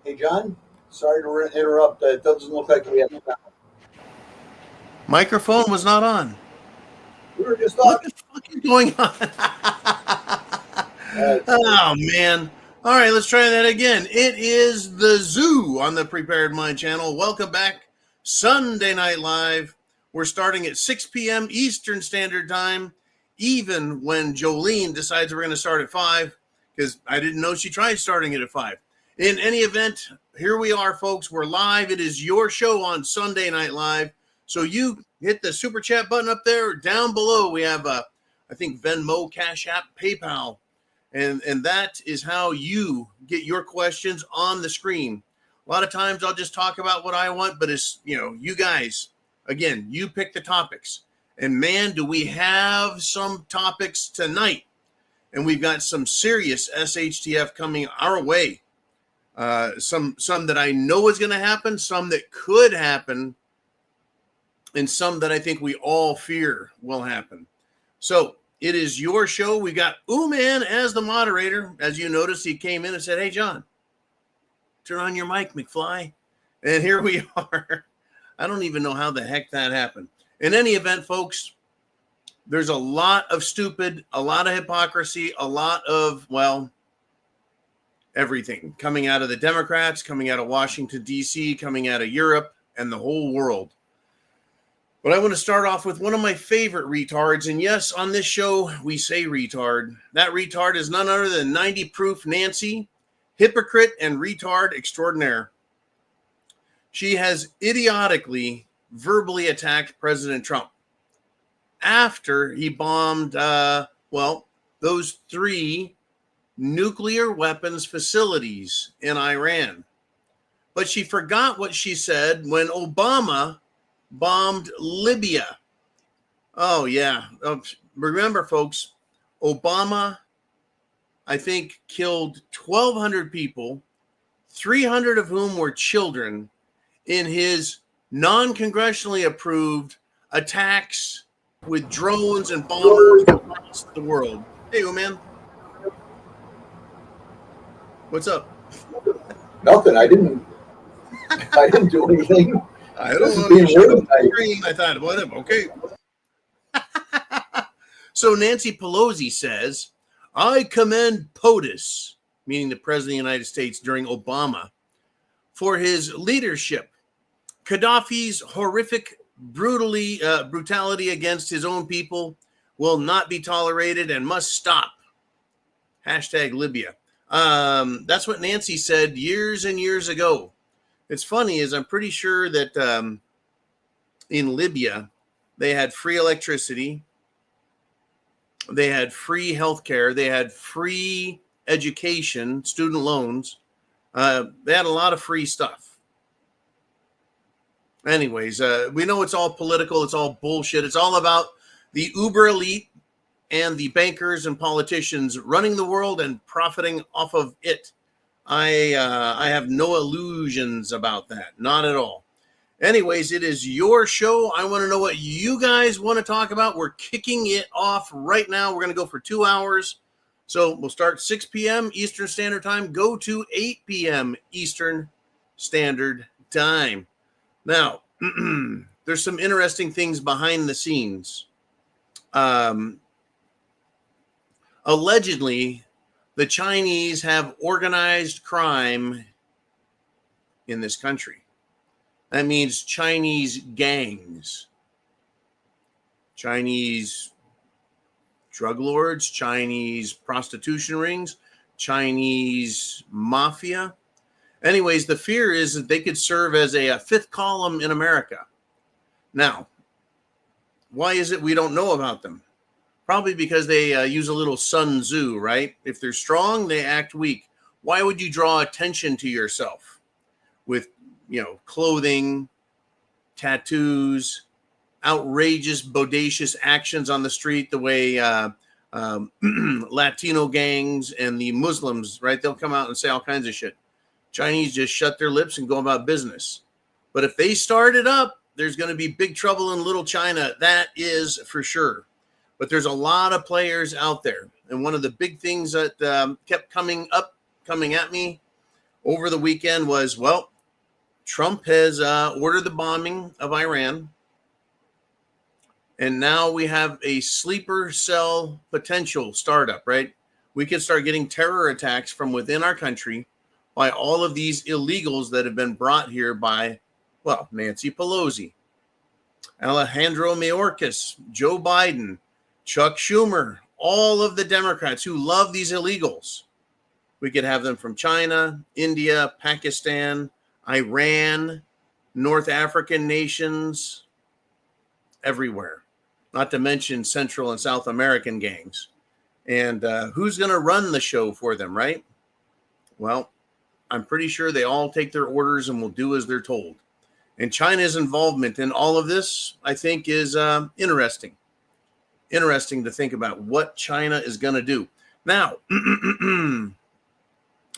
Hey, John, sorry to interrupt. It doesn't look like we have time. Microphone was not on. We were just What talking. the fuck is going on? Oh, man. All right, let's try that again. It is the Zoo on the Prepared Mind channel. Welcome back. Sunday Night Live. We're starting at 6 p.m. Eastern Standard Time, even when Jolene decides we're going to start at 5, because I didn't know she tried starting it at 5. In any event, here we are, folks. We're live. It is your show on Sunday Night Live. So you hit the super chat button up there. Down below, we have, I think, Venmo, CashApp, PayPal. And that is how you get your questions on the screen. A lot of times I'll just talk about what I want, but it's, you guys, again, you pick the topics. And man, do we have some topics tonight. And we've got some serious SHTF coming our way. Some that I know is going to happen, some that could happen, and some that I think we all fear will happen. So it is your show. We got Uman as the moderator. As you notice, he came in and said, "Hey, John, turn on your mic, McFly." And here we are. I don't even know how the heck that happened. In any event, folks, there's a lot of stupid, a lot of hypocrisy, a lot of, everything coming out of the Democrats, coming out of Washington, D.C., coming out of Europe, and the whole world. But I want to start off with one of my favorite retards. And yes, on this show, we say retard. That retard is none other than 90 proof Nancy, hypocrite and retard extraordinaire. She has idiotically verbally attacked President Trump after he bombed, those 3 nuclear weapons facilities in Iran. But she forgot what she said when Obama bombed Libya. Oh, yeah. Remember, folks, Obama, I think, killed 1,200 people, 300 of whom were children, in his non-congressionally approved attacks with drones and bombers across the world. Hey, man. What's up? Nothing. I didn't do anything. I don't know. I thought, whatever. Okay. So Nancy Pelosi says, "I commend POTUS," meaning the President of the United States during Obama, "for his leadership. Gaddafi's horrific brutality against his own people will not be tolerated and must stop. Hashtag Libya." That's what Nancy said years and years ago. It's funny is I'm pretty sure that in Libya, they had free electricity, they had free healthcare, they had free education, student loans. They had a lot of free stuff. Anyways, we know it's all political. It's all bullshit. It's all about the uber elite and the bankers and politicians running the world and profiting off of it. I have no illusions about that. Not at all. Anyways, it is your show. I want to know what you guys want to talk about. We're kicking it off right now. We're going to go for 2 hours. So we'll start 6 p.m. Eastern Standard Time. Go to 8 p.m. Eastern Standard Time. Now, there's some interesting things behind the scenes. Allegedly, the Chinese have organized crime in this country. That means Chinese gangs, Chinese drug lords, Chinese prostitution rings, Chinese mafia. Anyways, the fear is that they could serve as a fifth column in America. Now, why is it we don't know about them? Probably because they use a little Sun Tzu, right? If they're strong, they act weak. Why would you draw attention to yourself with, clothing, tattoos, outrageous, bodacious actions on the street, the way Latino gangs and the Muslims, right? They'll come out and say all kinds of shit. Chinese just shut their lips and go about business. But if they start it up, there's going to be big trouble in Little China. That is for sure. But there's a lot of players out there. And one of the big things that kept coming at me over the weekend was, well, Trump has ordered the bombing of Iran. And now we have a sleeper cell potential startup, right? We could start getting terror attacks from within our country by all of these illegals that have been brought here by, well, Nancy Pelosi, Alejandro Mayorkas, Joe Biden, Chuck Schumer, all of the Democrats who love these illegals. We could have them from China, India, Pakistan, Iran, North African nations, everywhere, not to mention Central and South American gangs. And who's going to run the show for them, right? Well, I'm pretty sure they all take their orders and will do as they're told. And China's involvement in all of this, I think, is interesting. Interesting to think about what China is going to do. Now,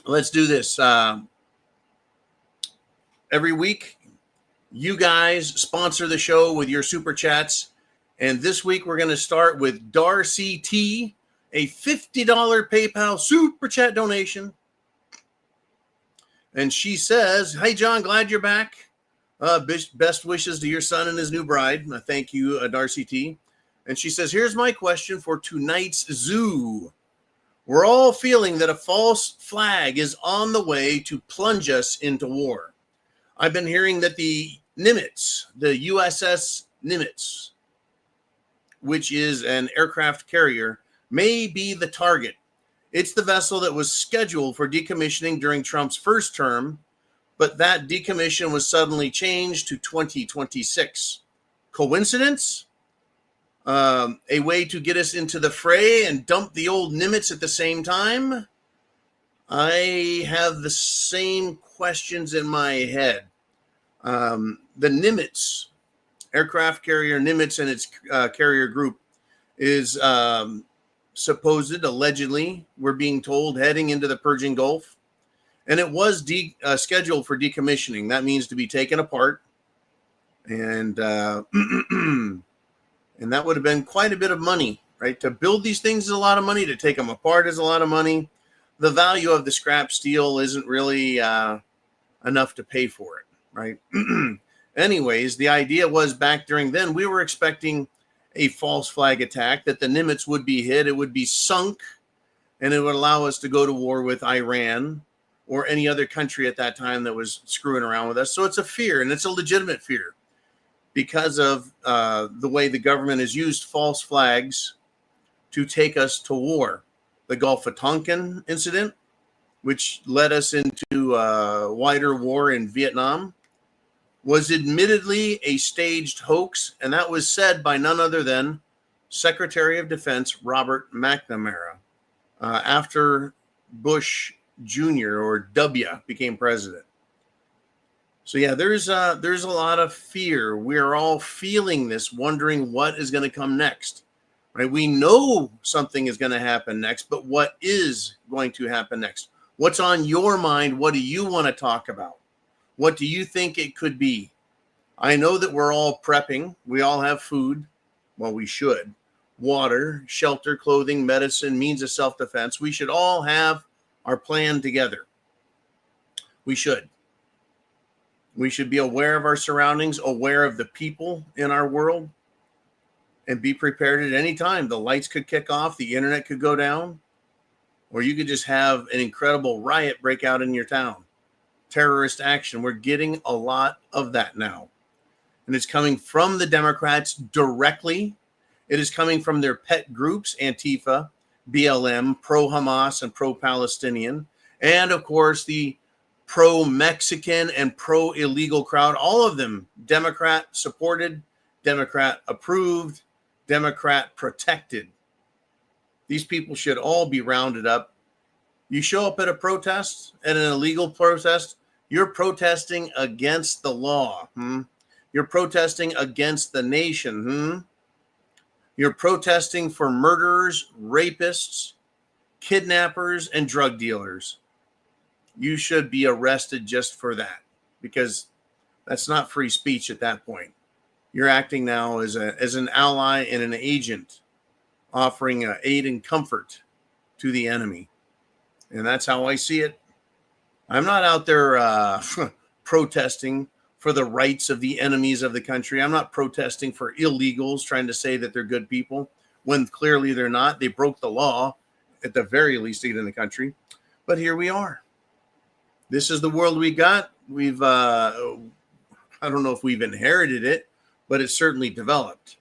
let's do this. Every week, you guys sponsor the show with your super chats. And this week, we're going to start with Darcy T, a $50 PayPal super chat donation. And she says, "Hey, John, glad you're back. Best wishes to your son and his new bride." Thank you, Darcy T. And she says, "Here's my question for tonight's zoo. We're all feeling that a false flag is on the way to plunge us into war. I've been hearing that the Nimitz, the USS Nimitz, which is an aircraft carrier, may be the target. It's the vessel that was scheduled for decommissioning during Trump's first term, but that decommission was suddenly changed to 2026. Coincidence? A way to get us into the fray and dump the old Nimitz at the same time? I have the same questions in my head. The Nimitz, aircraft carrier Nimitz and its carrier group is allegedly, we're being told, heading into the Persian Gulf. And it was scheduled for decommissioning. That means to be taken apart. And and that would have been quite a bit of money, right? To build these things is a lot of money. To take them apart is a lot of money. The value of the scrap steel isn't really enough to pay for it, right? Anyways, the idea was back during then, we were expecting a false flag attack, that the Nimitz would be hit, it would be sunk, and it would allow us to go to war with Iran or any other country at that time that was screwing around with us. So it's a fear, and it's a legitimate fear because of the way the government has used false flags to take us to war. The Gulf of Tonkin incident, which led us into a wider war in Vietnam, was admittedly a staged hoax, and that was said by none other than Secretary of Defense Robert McNamara after Bush Jr. or W became president. So yeah, there's a lot of fear. We're all feeling this, wondering what is going to come next. Right? We know something is going to happen next, but what is going to happen next? What's on your mind? What do you want to talk about? What do you think it could be? I know that we're all prepping. We all have food. Well, we should. Water, shelter, clothing, medicine, means of self-defense. We should all have our plan together. We should. We should be aware of our surroundings, aware of the people in our world, and be prepared at any time. The lights could kick off, the internet could go down, or you could just have an incredible riot break out in your town. Terrorist action. We're getting a lot of that now. And it's coming from the Democrats directly. It is coming from their pet groups, Antifa, BLM, pro-Hamas, and pro-Palestinian. And, of course, the pro-Mexican and pro-illegal crowd. All of them Democrat-supported, Democrat-approved, Democrat-protected. These people should all be rounded up. You show up at a protest, at an illegal protest, you're protesting against the law. You're protesting against the nation. You're protesting for murderers, rapists, kidnappers, and drug dealers. You should be arrested just for that, because that's not free speech at that point. You're acting now as an ally and an agent, offering aid and comfort to the enemy. And that's how I see it. I'm not out there protesting for the rights of the enemies of the country. I'm not protesting for illegals trying to say that they're good people when clearly they're not. They broke the law at the very least to get in the country. But here we are. This is the world we got. I don't know if we've inherited it, but it's certainly developed.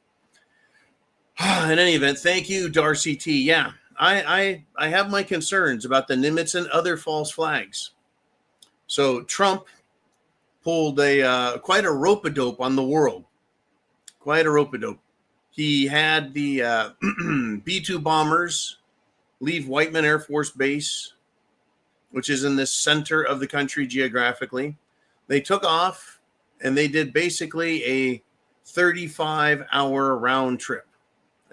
In any event, thank you, Darcy T. Yeah, I have my concerns about the Nimitz and other false flags. So Trump pulled quite a rope-a-dope on the world. Quite a rope-a-dope. He had the B-2 bombers leave Whiteman Air Force Base, which is in the center of the country geographically. They took off, and they did basically a 35-hour round trip.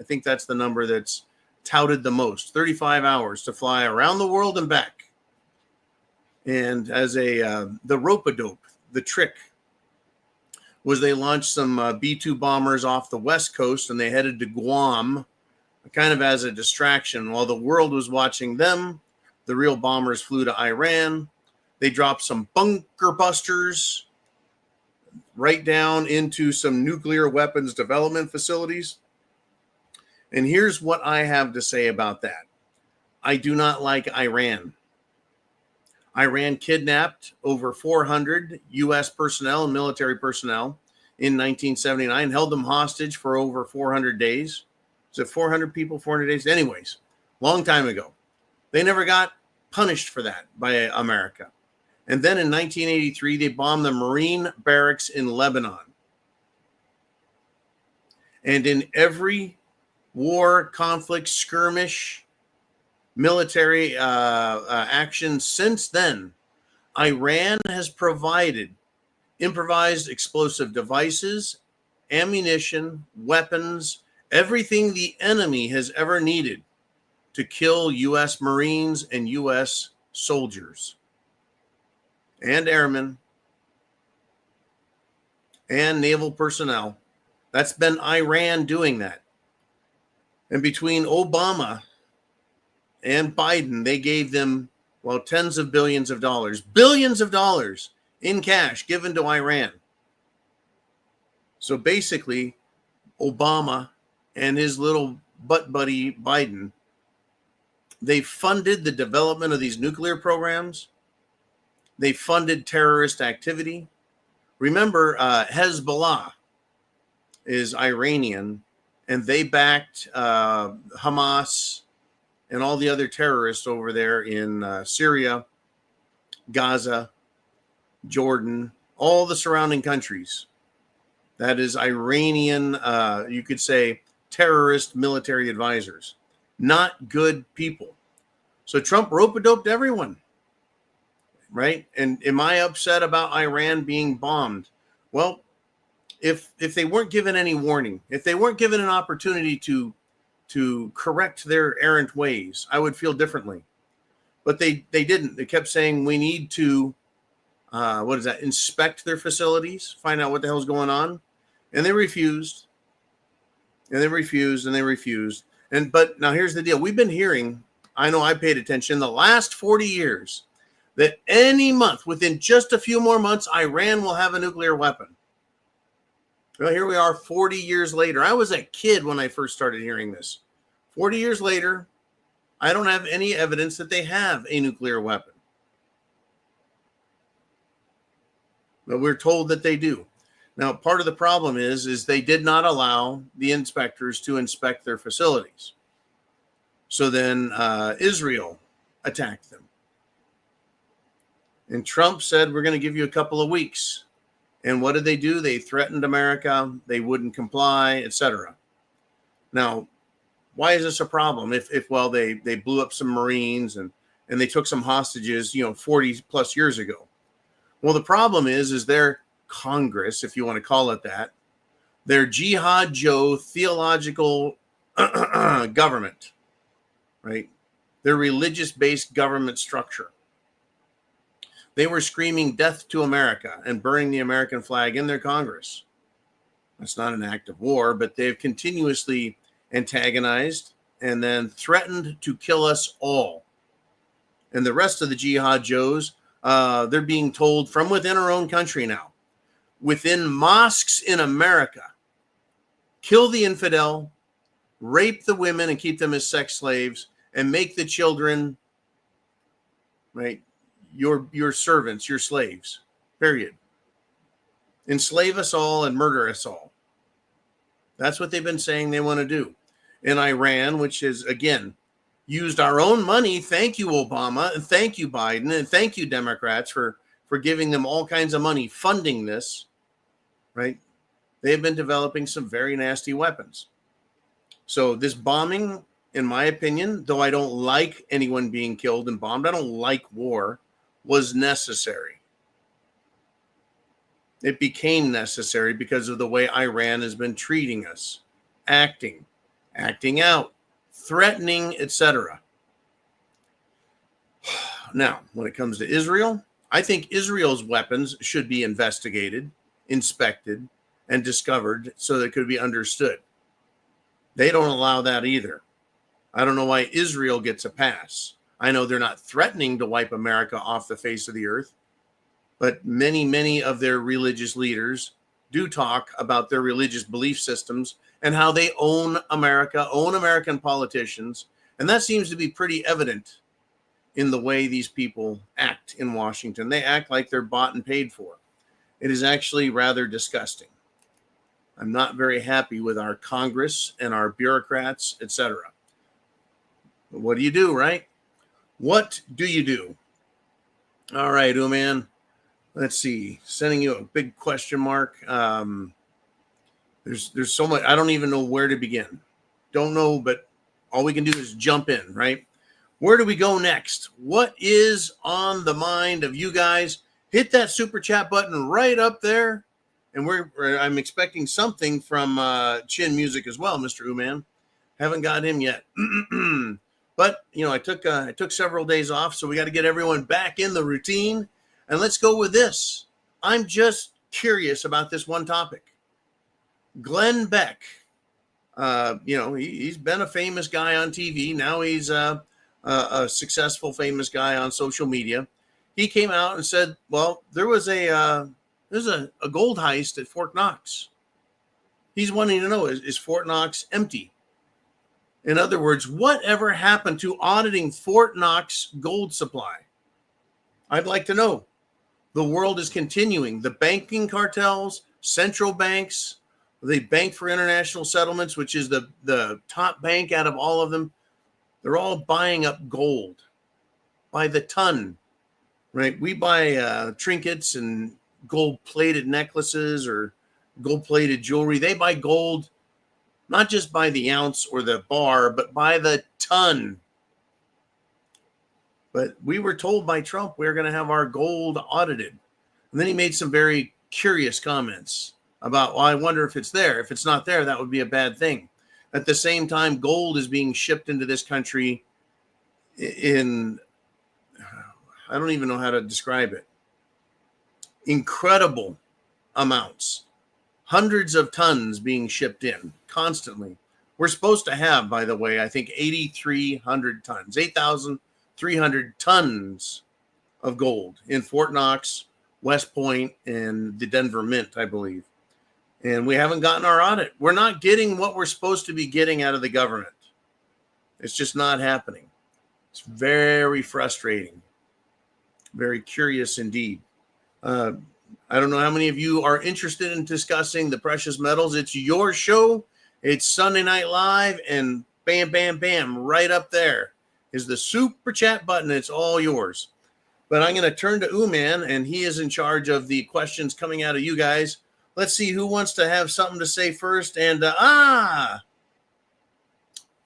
I think that's the number that's touted the most, 35 hours to fly around the world and back. And as the rope-a-dope, the trick was they launched some B-2 bombers off the West Coast, and they headed to Guam kind of as a distraction. While the world was watching them, the real bombers flew to Iran. They dropped some bunker busters right down into some nuclear weapons development facilities. And here's what I have to say about that. I do not like Iran. Iran kidnapped over 400 U.S. personnel and military personnel in 1979, held them hostage for over 400 days. Is it 400 people, 400 days? Anyways, long time ago. They never got punished for that by America. And then in 1983, they bombed the Marine barracks in Lebanon. And in every war, conflict, skirmish, military action since then, Iran has provided improvised explosive devices, ammunition, weapons, everything the enemy has ever needed to kill U.S. Marines and U.S. soldiers and airmen and naval personnel. That's been Iran doing that. And between Obama and Biden, they gave them, well, tens of billions of dollars in cash given to Iran. So basically, Obama and his little butt buddy Biden, they funded the development of these nuclear programs. They funded terrorist activity. Remember, Hezbollah is Iranian, and they backed Hamas and all the other terrorists over there in Syria, Gaza, Jordan, all the surrounding countries. That is Iranian, you could say, terrorist military advisors. Not good people. So Trump rope-a-doped everyone, right? And am I upset about Iran being bombed? Well, if they weren't given any warning, if they weren't given an opportunity to correct their errant ways, I would feel differently. But they didn't. They kept saying we need to, inspect their facilities, find out what the hell's going on. And they refused. And they refused and they refused. But now here's the deal. We've been hearing, I know I paid attention, the last 40 years, that any month, within just a few more months, Iran will have a nuclear weapon. Well, here we are 40 years later. I was a kid when I first started hearing this. 40 years later, I don't have any evidence that they have a nuclear weapon. But we're told that they do. Now, part of the problem is they did not allow the inspectors to inspect their facilities. So then Israel attacked them. And Trump said, we're going to give you a couple of weeks. And what did they do? They threatened America. They wouldn't comply, etc. Now, why is this a problem? If they blew up some Marines and they took some hostages, 40 plus years ago. Well, the problem is their Congress, if you want to call it that, their Jihad Joe theological government, right? Their religious-based government structure. They were screaming death to America and burning the American flag in their Congress. That's not an act of war, but they've continuously antagonized and then threatened to kill us all. And the rest of the Jihad Joes They're being told from within our own country now, within mosques in America, kill the infidel, rape the women and keep them as sex slaves, and make the children, right, your servants, your slaves, period. Enslave us all and murder us all. That's what they've been saying they want to do. In Iran, which is, again, used our own money. Thank you, Obama, and thank you, Biden, and thank you, Democrats, for giving them all kinds of money, funding this, right? They've been developing some very nasty weapons. So this bombing, in my opinion, though I don't like anyone being killed and bombed, I don't like war, was necessary. It became necessary because of the way Iran has been treating us, acting out, threatening, etc. Now, when it comes to Israel, I think Israel's weapons should be investigated, inspected, and discovered so that it could be understood. They don't allow that either. I don't know why Israel gets a pass. I know they're not threatening to wipe America off the face of the earth, but many of their religious leaders do talk about their religious belief systems and how they own America, own American politicians. And that seems to be pretty evident in the way these people act in Washington. They act like they're bought and paid for. It is actually rather disgusting. I'm not very happy with our Congress and our bureaucrats, etc. But what do you do, right? What do you do? All right, Uman. Let's see. Sending you a big question mark. There's so much. I don't even know where to begin. Don't know, but all we can do is jump in, right? Where do we go next? What is on the mind of you guys? Hit that super chat button right up there. And I'm expecting something from Chin Music as well, Mr. Uman. Haven't got him yet. But, I took several days off, so we got to get everyone back in the routine. And let's go with this. I'm just curious about this one topic. Glenn Beck, he's been a famous guy on TV. Now he's a successful, famous guy on social media. He came out and said, well, there's a gold heist at Fort Knox. He's wanting to know, is Fort Knox empty? In other words, whatever happened to auditing Fort Knox gold supply? I'd like to know. The world is continuing. The banking cartels, central banks, the Bank for International Settlements, which is the top bank out of all of them, they're all buying up gold by the ton, right? We buy trinkets and gold-plated necklaces or gold-plated jewelry. They buy gold not just by the ounce or the bar, but by the ton. But we were told by Trump we were going to have our gold audited. And then he made some very curious comments about, well, I wonder if it's there. If it's not there, that would be a bad thing. At the same time, gold is being shipped into this country in, I don't even know how to describe it, incredible amounts. Hundreds of tons being shipped in constantly. We're supposed to have, by the way, I think 8,300 tons, 8,300 tons of gold in Fort Knox, West Point, and the Denver Mint, I believe. And we haven't gotten our audit. We're not getting what we're supposed to be getting out of the government. It's just not happening. It's very frustrating. Very curious indeed. I don't know how many of you are interested in discussing the precious metals. It's your show. It's Sunday Night Live, and bam, bam, bam, right up there is the super chat button. It's all yours. But I'm going to turn to Uman, and he is in charge of the questions coming out of you guys. Let's see who wants to have something to say first. And,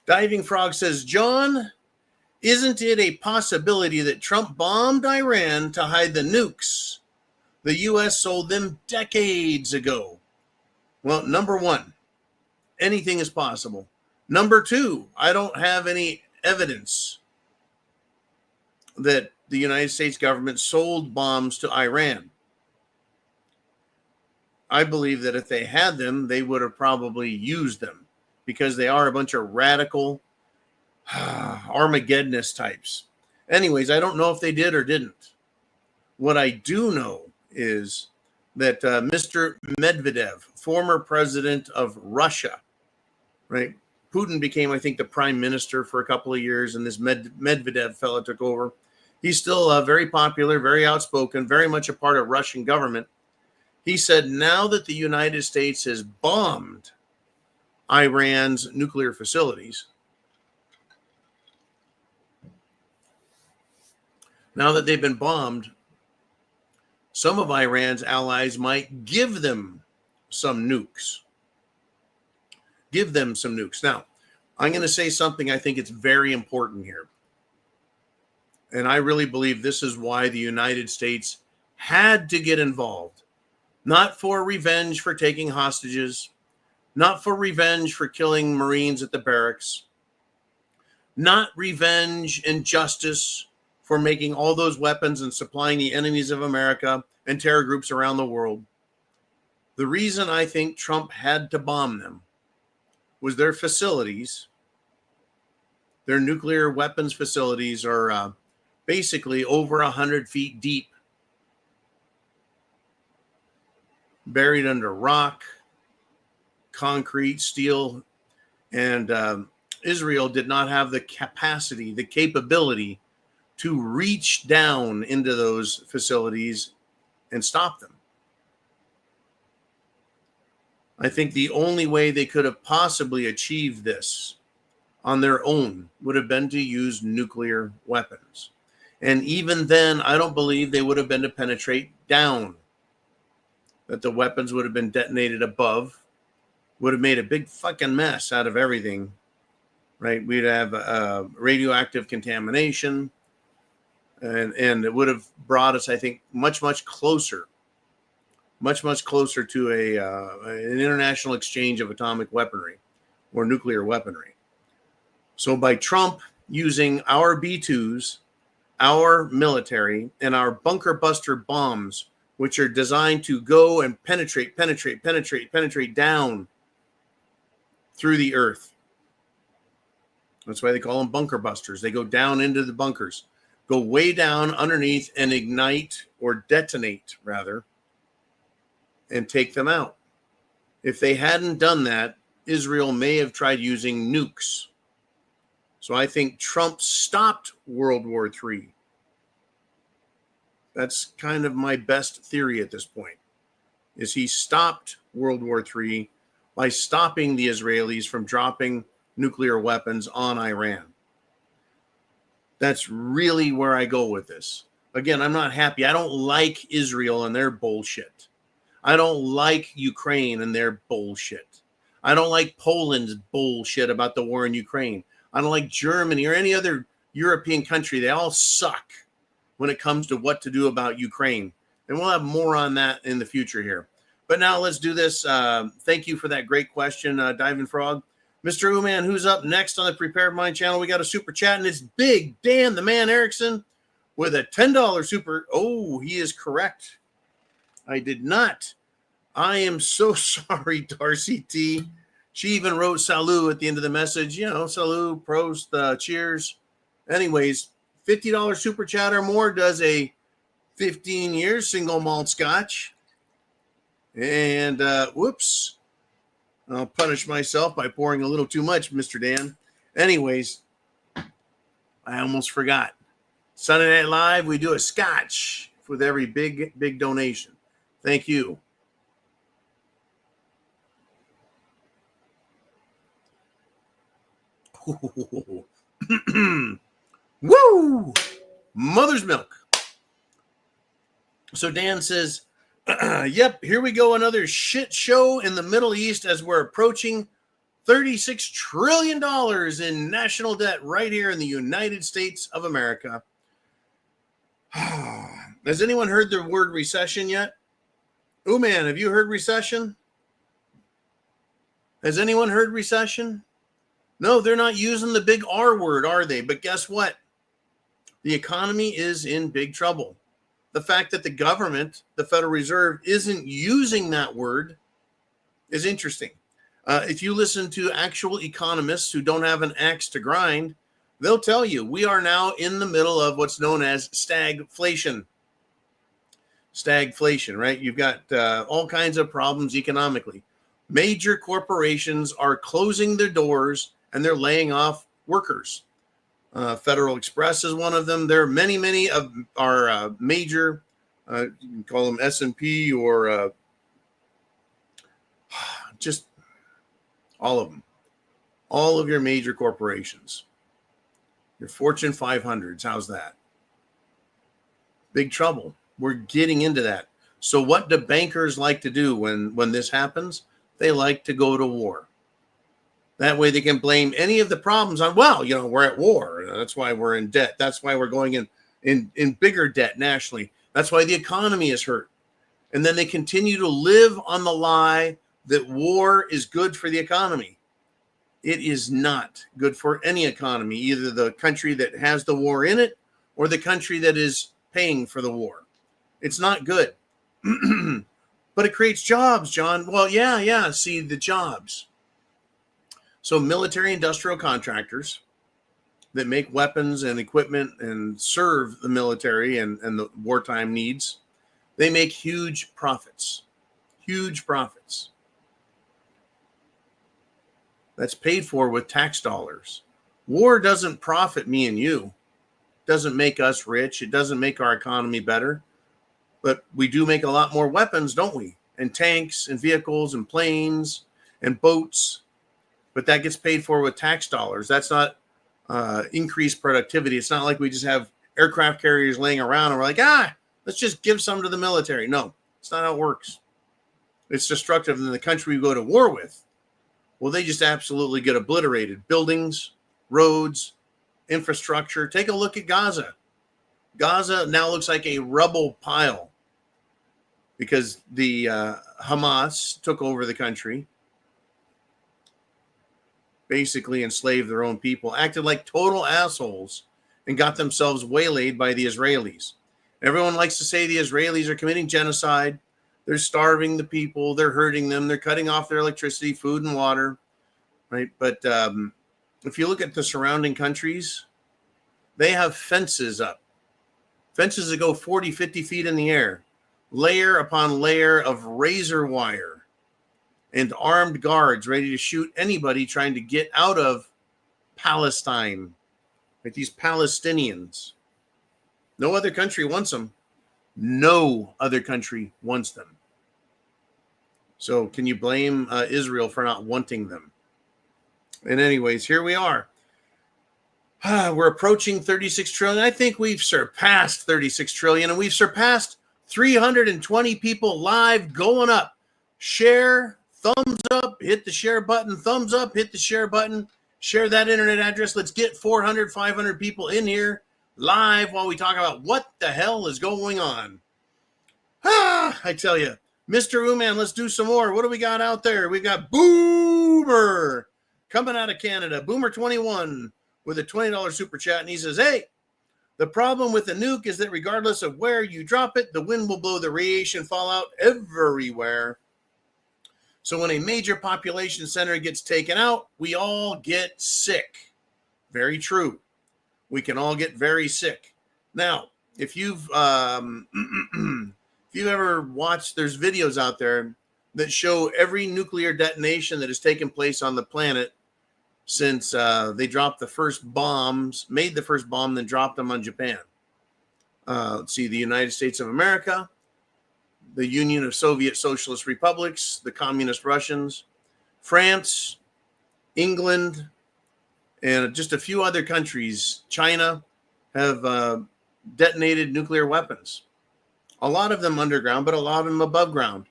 Diving Frog says, John, isn't it a possibility that Trump bombed Iran to hide the nukes the U.S. sold them decades ago? Well, number one, anything is possible. Number two, I don't have any evidence that the United States government sold bombs to Iran. I believe that if they had them, they would have probably used them because they are a bunch of radical Armageddonist types. Anyways, I don't know if they did or didn't. What I do know is that Mr. Medvedev, former president of Russia, right? Putin became, I think, the prime minister for a couple of years, and this Medvedev fellow took over. He's still very popular, very outspoken, very much a part of Russian government. He said now that the United States has bombed Iran's nuclear facilities, now that they've been bombed, some of Iran's allies might give them some nukes. Give them some nukes. Now, I'm going to say something I think it's very important here. And I really believe this is why the United States had to get involved. Not for revenge for taking hostages, not for revenge for killing Marines at the barracks, not revenge and justice for making all those weapons and supplying the enemies of America and terror groups around the world. The reason I think Trump had to bomb them was their facilities, their nuclear weapons facilities are basically over 100 feet deep, buried under rock, concrete, steel, and Israel did not have the capacity, the capability to reach down into those facilities and stop them. I think the only way they could have possibly achieved this on their own would have been to use nuclear weapons. And even then, I don't believe they would have been to penetrate down, that the weapons would have been detonated above, would have made a big fucking mess out of everything, right? We'd have radioactive contamination, and it would have brought us, I think, much closer to an international exchange of atomic weaponry or nuclear weaponry. So by Trump using our B-2s, our military, and our bunker buster bombs, which are designed to go and penetrate down through the earth. That's why they call them bunker busters. They go down into the bunkers, go way down underneath and ignite or detonate, rather, and take them out. If they hadn't done that, Israel may have tried using nukes. So I think Trump stopped World War III. That's kind of my best theory at this point, is he stopped World War III by stopping the Israelis from dropping nuclear weapons on Iran. That's really where I go with this. Again, I'm not happy. I don't like Israel and their bullshit. I don't like Ukraine and their bullshit. I don't like Poland's bullshit about the war in Ukraine. I don't like Germany or any other European country. They all suck when it comes to what to do about Ukraine. And we'll have more on that in the future here. But now let's do this. Thank you for that great question, Diving Frog. Mr. Uman, who's up next on the Prepared Mind channel? We got a super chat, and it's Big Dan, the man Erickson, with a $10 super. Oh, he is correct. I did not. I am so sorry, Darcy T. She even wrote salut at the end of the message. You know, salut, prost, cheers. Anyways, $50 super chat or more does a 15-year single malt scotch. And whoops. I'll punish myself by pouring a little too much, Mr. Dan. Anyways, I almost forgot. Sunday Night Live, we do a scotch with every big donation. Thank you. Woo! Mother's milk. So Dan says, yep, here we go. Another shit show in the Middle East as we're approaching $36 trillion in national debt right here in the United States of America. Has anyone heard the word recession yet? Oh, man, have you heard recession? Has anyone heard recession? No, they're not using the big R word, are they? But guess what? The economy is in big trouble. The fact that the government, the Federal Reserve, isn't using that word is interesting. If you listen to actual economists who don't have an axe to grind, they'll tell you we are now in the middle of what's known as stagflation. stagflation, right? You've got all kinds of problems economically. Major corporations are closing their doors and they're laying off workers. Federal Express is one of them. There are many of our major, you can call them S&P or just all of them. All of your major corporations. Your Fortune 500s, how's that? Big trouble. We're getting into that. So what do bankers like to do when this happens? They like to go to war. That way they can blame any of the problems on, well, we're at war. That's why we're in debt. That's why we're going in bigger debt nationally. That's why the economy is hurt. And then they continue to live on the lie that war is good for the economy. It is not good for any economy, either the country that has the war in it or the country that is paying for the war. It's not good. But it creates jobs, John. Well, yeah. See, the jobs. So military industrial contractors that make weapons and equipment and serve the military and the wartime needs, they make huge profits. Huge profits. That's paid for with tax dollars. War doesn't profit me and you. It doesn't make us rich. It doesn't make our economy better. But we do make a lot more weapons, don't we? And tanks and vehicles and planes and boats. But that gets paid for with tax dollars. That's not increased productivity. It's not like we just have aircraft carriers laying around and we're like, let's just give some to the military. No, it's not how it works. It's destructive. And the country we go to war with, well, they just absolutely get obliterated. Buildings, roads, infrastructure. Take a look at Gaza. Gaza now looks like a rubble pile because the Hamas took over the country, basically enslaved their own people, acted like total assholes, and got themselves waylaid by the Israelis. Everyone likes to say the Israelis are committing genocide. They're starving the people. They're hurting them. They're cutting off their electricity, food, and water, right? But if you look at the surrounding countries, they have fences up. Fences that go 40, 50 feet in the air. Layer upon layer of razor wire and armed guards ready to shoot anybody trying to get out of Palestine. Like these Palestinians. No other country wants them. No other country wants them. So can you blame Israel for not wanting them? And anyways, here we are. We're approaching 36 trillion. I think we've surpassed 36 trillion, and we've surpassed 320 people live going up. Share, thumbs up, hit the share button, thumbs up, hit the share button, share that internet address. Let's get 400, 500 people in here live while we talk about what the hell is going on. I tell you, Mr. Ooman, let's do some more. What do we got out there? We've got Boomer coming out of Canada. Boomer 21 with a $20 super chat. And he says, hey, the problem with the nuke is that regardless of where you drop it, the wind will blow the radiation fallout everywhere. So when a major population center gets taken out, we all get sick. Very true. We can all get very sick. Now, if you've if you've ever watched, there's videos out there that show every nuclear detonation that has taken place on the planet since they dropped the first bombs, made the first bomb, then dropped them on Japan. Let's see, the United States of America, the Union of Soviet Socialist Republics, the Communist Russians, France, England, and just a few other countries, China, have detonated nuclear weapons. A lot of them underground, but a lot of them above ground.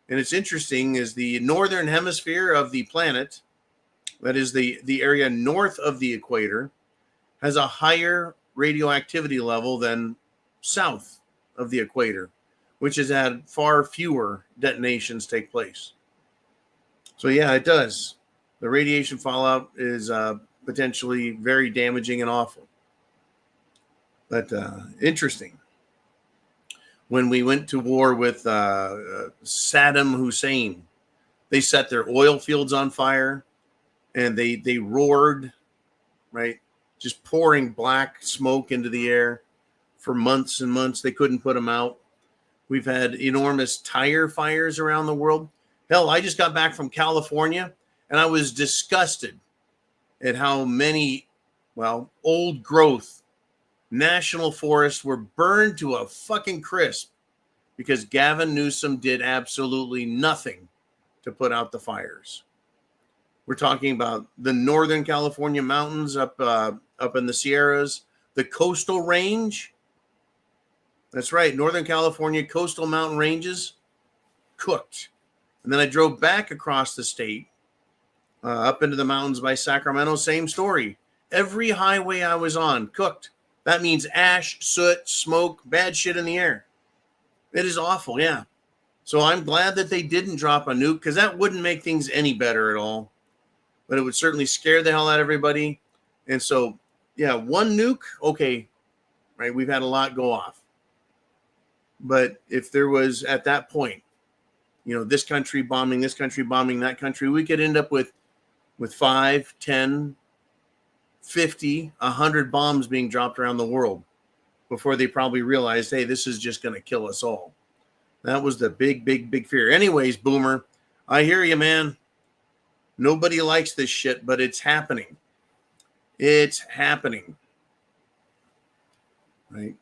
And it's interesting is the northern hemisphere of the planet, that is the area north of the equator, has a higher radioactivity level than south of the equator, which has had far fewer detonations take place. So yeah, it does. The radiation fallout is potentially very damaging and awful. But interesting. When we went to war with Saddam Hussein, they set their oil fields on fire and they roared, right? Just pouring black smoke into the air for months and months. They couldn't put them out. We've had enormous tire fires around the world. Hell, I just got back from California and I was disgusted at how many, old growth national forests were burned to a fucking crisp because Gavin Newsom did absolutely nothing to put out the fires. We're talking about the Northern California mountains up in the Sierras, the coastal range. That's right, Northern California coastal mountain ranges cooked. And then I drove back across the state, up into the mountains by Sacramento, same story. Every highway I was on cooked. That means ash, soot, smoke, bad shit in the air. It is awful, yeah. So I'm glad that they didn't drop a nuke, because that wouldn't make things any better at all. But it would certainly scare the hell out of everybody. And so, yeah, one nuke, okay, right? We've had a lot go off. But if there was, at that point, this country bombing that country, we could end up with 5, 10, 50, 100 bombs being dropped around the world before they probably realized, hey, this is just going to kill us all. That was the big fear. Anyways, Boomer, I hear you, man. Nobody likes this shit, but it's happening. It's happening. Right?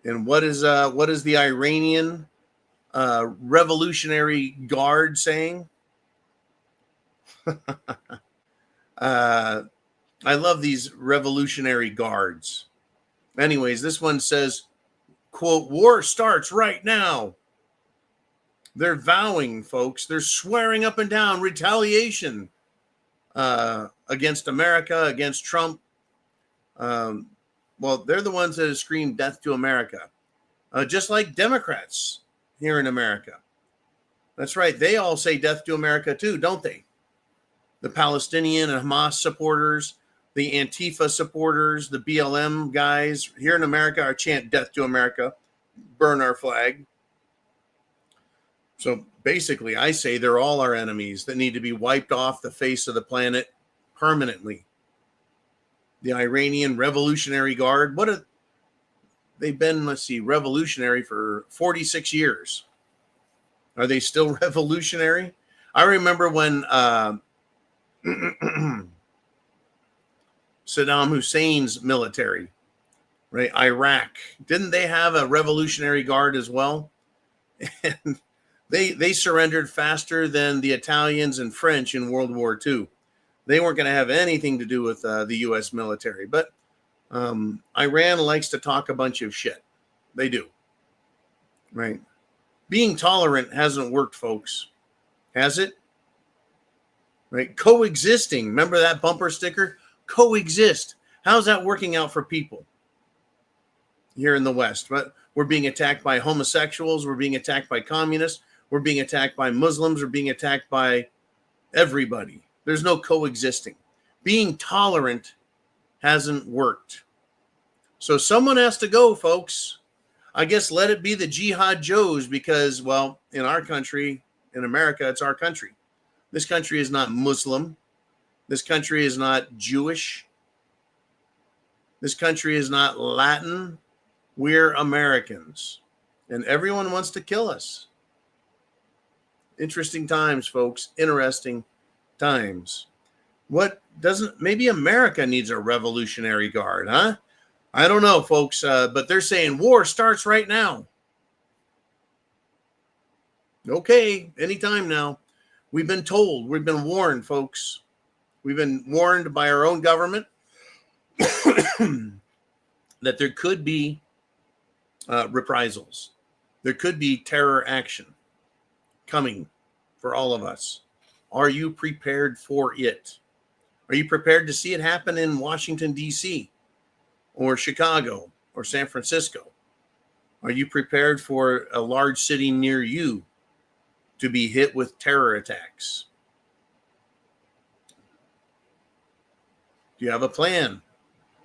And what is the Iranian Revolutionary Guard saying? I love these Revolutionary Guards. Anyways, this one says, quote, war starts right now. They're vowing, folks. They're swearing up and down retaliation against America, against Trump. They're the ones that have screamed death to America, just like Democrats here in America. That's right. They all say death to America too, don't they? The Palestinian and Hamas supporters, the Antifa supporters, the BLM guys here in America are chant death to America, burn our flag. So basically, I say they're all our enemies that need to be wiped off the face of the planet permanently. The Iranian Revolutionary Guard, they've been, revolutionary for 46 years. Are they still revolutionary? I remember when Saddam Hussein's military, right, Iraq, didn't they have a Revolutionary Guard as well? And they surrendered faster than the Italians and French in World War II. They weren't going to have anything to do with the U.S. military. But Iran likes to talk a bunch of shit. They do. Right? Being tolerant hasn't worked, folks. Has it? Right? Coexisting. Remember that bumper sticker? Coexist. How's that working out for people here in the West? But we're being attacked by homosexuals. We're being attacked by communists. We're being attacked by Muslims. We're being attacked by everybody. There's no coexisting. Being tolerant hasn't worked. So someone has to go, folks. I guess let it be the Jihad Joes because, in our country, in America, it's our country. This country is not Muslim. This country is not Jewish. This country is not Latin. We're Americans. And everyone wants to kill us. Interesting times, folks. Interesting times. Maybe America needs a Revolutionary Guard, huh? I don't know, folks, but they're saying war starts right now. Okay, anytime now. We've been told, we've been warned, folks. We've been warned by our own government that there could be reprisals. There could be terror action coming for all of us. Are you prepared for it? Are you prepared to see it happen in Washington, D.C., or Chicago, or San Francisco? Are you prepared for a large city near you to be hit with terror attacks? Do you have a plan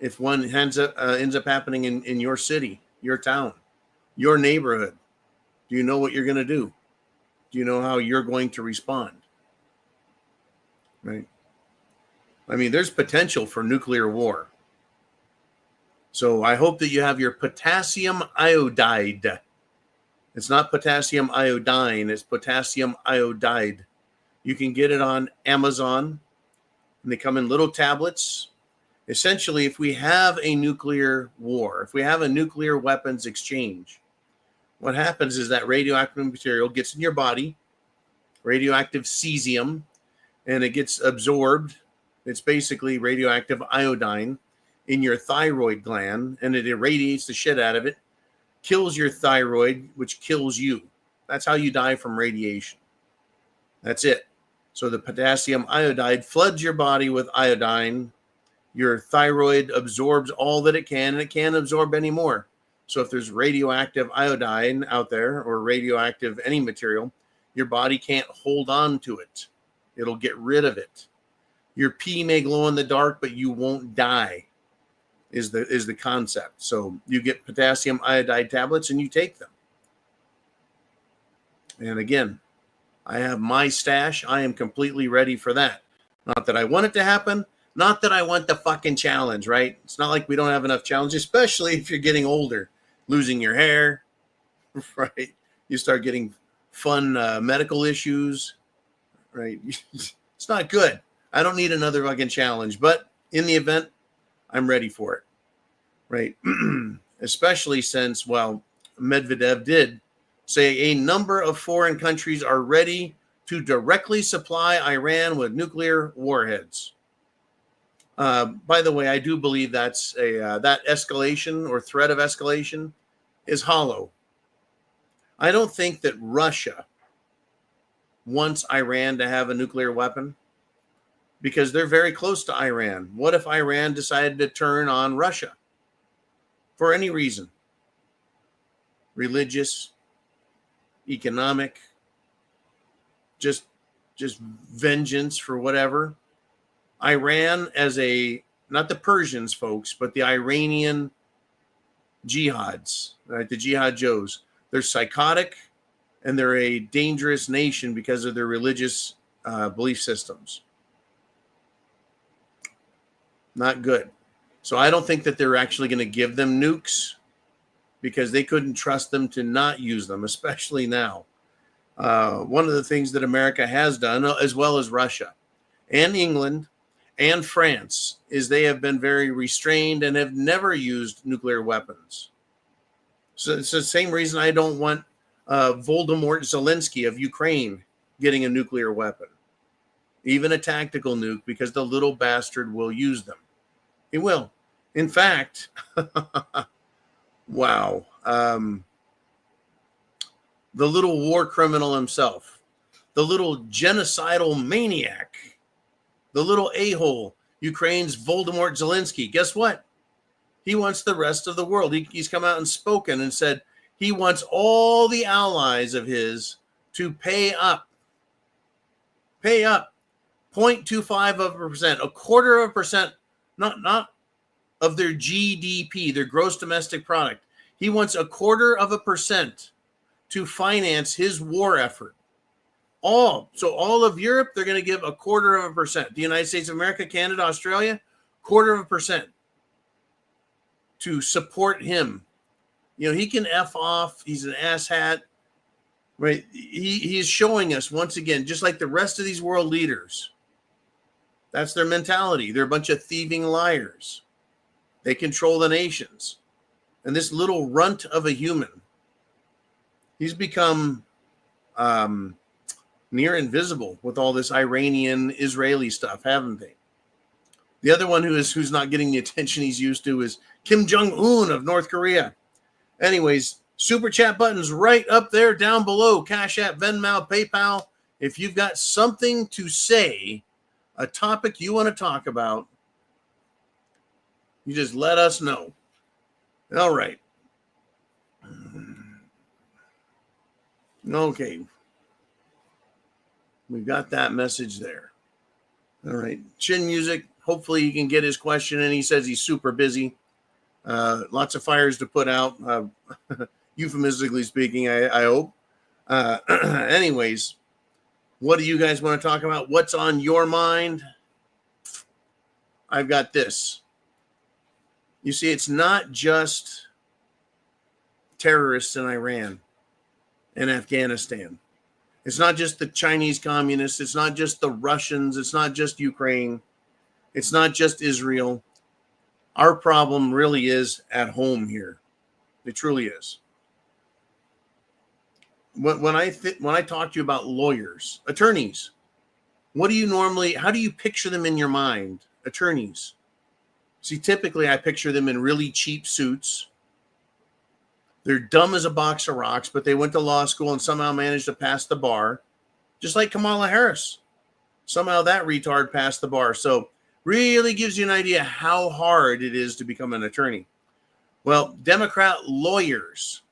if one ends up happening in your city, your town, your neighborhood? Do you know what you're going to do? Do you know how you're going to respond? Right? I mean, there's potential for nuclear war. So I hope that you have your potassium iodide It's not potassium iodine, it's potassium iodide. You can get it on Amazon, and they come in little tablets. Essentially, if we have a nuclear war, if we have a nuclear weapons exchange, what happens is that radioactive material gets in your body, radioactive cesium, and it gets absorbed. It's basically radioactive iodine in your thyroid gland, and it irradiates the shit out of it, kills your thyroid, which kills you. That's how you die from radiation. That's it. So the potassium iodide floods your body with iodine. Your thyroid absorbs all that it can, and it can't absorb any more. So if there's radioactive iodine out there, or radioactive any material, your body can't hold on to it. It'll get rid of it. Your pee may glow in the dark, but you won't die, is the concept. So you get potassium iodide tablets and you take them. And again, I have my stash. I am completely ready for that. Not that I want it to happen. Not that I want the fucking challenge, right? It's not like we don't have enough challenge, especially if you're getting older, losing your hair, right? You start getting fun medical issues, right? It's not good. I don't need another fucking challenge, but in the event, I'm ready for it, right? Especially since, well, Medvedev did say a number of foreign countries are ready to directly supply Iran with nuclear warheads. By the way, I do believe that's that escalation or threat of escalation is hollow. I don't think that Russia wants Iran to have a nuclear weapon because they're very close to Iran. What if Iran decided to turn on Russia for any reason? Religious, economic, just vengeance for whatever. Iran as not the Persians, folks, but the Iranian jihads, right? The jihad Joes. They're psychotic and they're a dangerous nation because of their religious belief systems. Not good. So I don't think that they're actually going to give them nukes because they couldn't trust them to not use them, especially now. One of the things that America has done, as well as Russia and England and France, is they have been very restrained and have never used nuclear weapons. So it's the same reason I don't want Voldemort Zelensky of Ukraine getting a nuclear weapon, even a tactical nuke, because the little bastard will use them. He will. In fact, wow. The little war criminal himself, the little genocidal maniac, the little a-hole, Ukraine's Voldemort Zelensky. Guess what? He wants the rest of the world. He's come out and spoken and said he wants all the allies of his to pay up 0.25%, a quarter of a percent, not of their GDP, their gross domestic product. He wants a quarter of a percent to finance his war effort. All of Europe, they're going to give a quarter of a percent. The United States of America, Canada, Australia, quarter of a percent to support him. You know, he can F off. He's an asshat, right? He is showing us once again, just like the rest of these world leaders, that's their mentality. They're a bunch of thieving liars. They control the nations. And this little runt of a human, he's become near invisible with all this Iranian Israeli stuff, haven't they? The other one who's not getting the attention he's used to is Kim Jong-un of North Korea. Anyways, super chat buttons right up there down below. CashApp, Venmo, PayPal. If you've got something to say, a topic you want to talk about, you just let us know. All right. Okay. We got that message there. All right. Chin Music. Hopefully he can get his question in. He says he's super busy. Lots of fires to put out. Euphemistically speaking, I hope. Anyways, what do you guys want to talk about? What's on your mind? I've got this. You see, it's not just terrorists in Iran. and Afghanistan. It's not just the Chinese communists. It's not just the Russians. It's not just Ukraine. It's not just Israel. Our problem really is at home here. It truly is. When I talk to you about lawyers, attorneys, how do you picture them in your mind? Attorneys. See, typically I picture them in really cheap suits. They're dumb as a box of rocks, but they went to law school and somehow managed to pass the bar, just like Kamala Harris. Somehow that retard passed the bar. So really gives you an idea how hard it is to become an attorney. Well, Democrat lawyers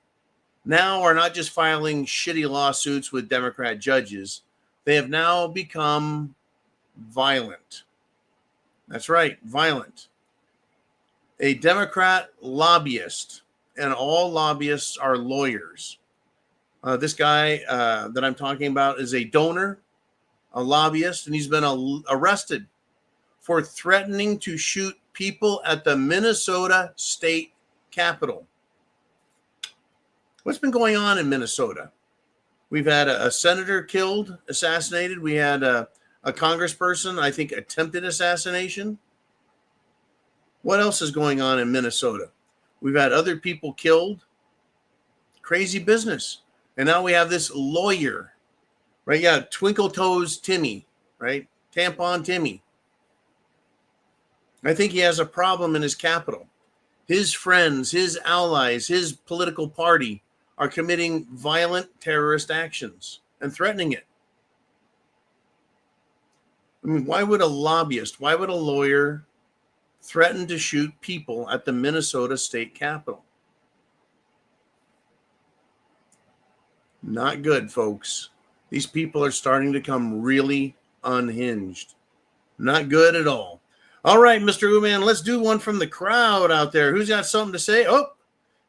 now are not just filing shitty lawsuits with Democrat judges. They have now become violent. That's right, violent. A Democrat lobbyist, and all lobbyists are lawyers. This guy that I'm talking about is a donor, a lobbyist, and he's been arrested for threatening to shoot people at the Minnesota state capitol. What's been going on in Minnesota? We've had a senator killed, assassinated. We had a congressperson, I think, attempted assassination. What else is going on in Minnesota? We've had other people killed. Crazy business. And now we have this lawyer, right? Yeah, Twinkle Toes Timmy, right? Tampon Timmy. I think he has a problem in his capital. His friends, his allies, his political party are committing violent terrorist actions and threatening it. I mean, why would a lobbyist, why would a lawyer threaten to shoot people at the Minnesota state capitol? Not good, folks. These people are starting to come really unhinged. Not good at all. All right, Mr. Uman, let's do one from the crowd out there. Who's got something to say? Oh,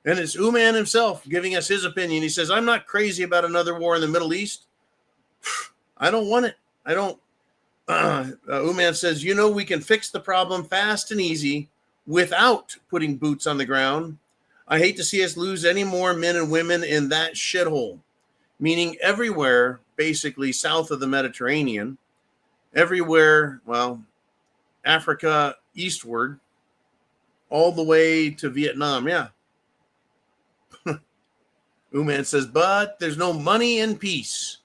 and it's Uman himself giving us his opinion. He says, I'm not crazy about another war in the Middle East. I don't want it. I don't. Uman says, we can fix the problem fast and easy without putting boots on the ground. I hate to see us lose any more men and women in that shithole, meaning everywhere, basically south of the Mediterranean, everywhere, well, Africa eastward, all the way to Vietnam. Yeah. Uman says, but there's no money in peace.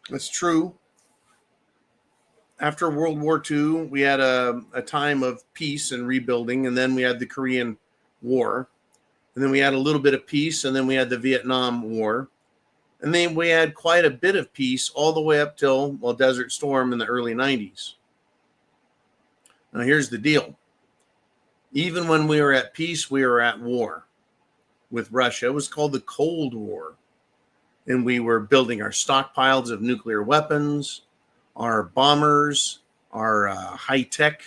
That's true. After World War II, we had a time of peace and rebuilding, and then we had the Korean War, and then we had a little bit of peace, and then we had the Vietnam War, and then we had quite a bit of peace all the way up till, Desert Storm in the early 90s. Now, here's the deal. Even when we were at peace, we were at war with Russia. It was called the Cold War. And we were building our stockpiles of nuclear weapons, our bombers, our high-tech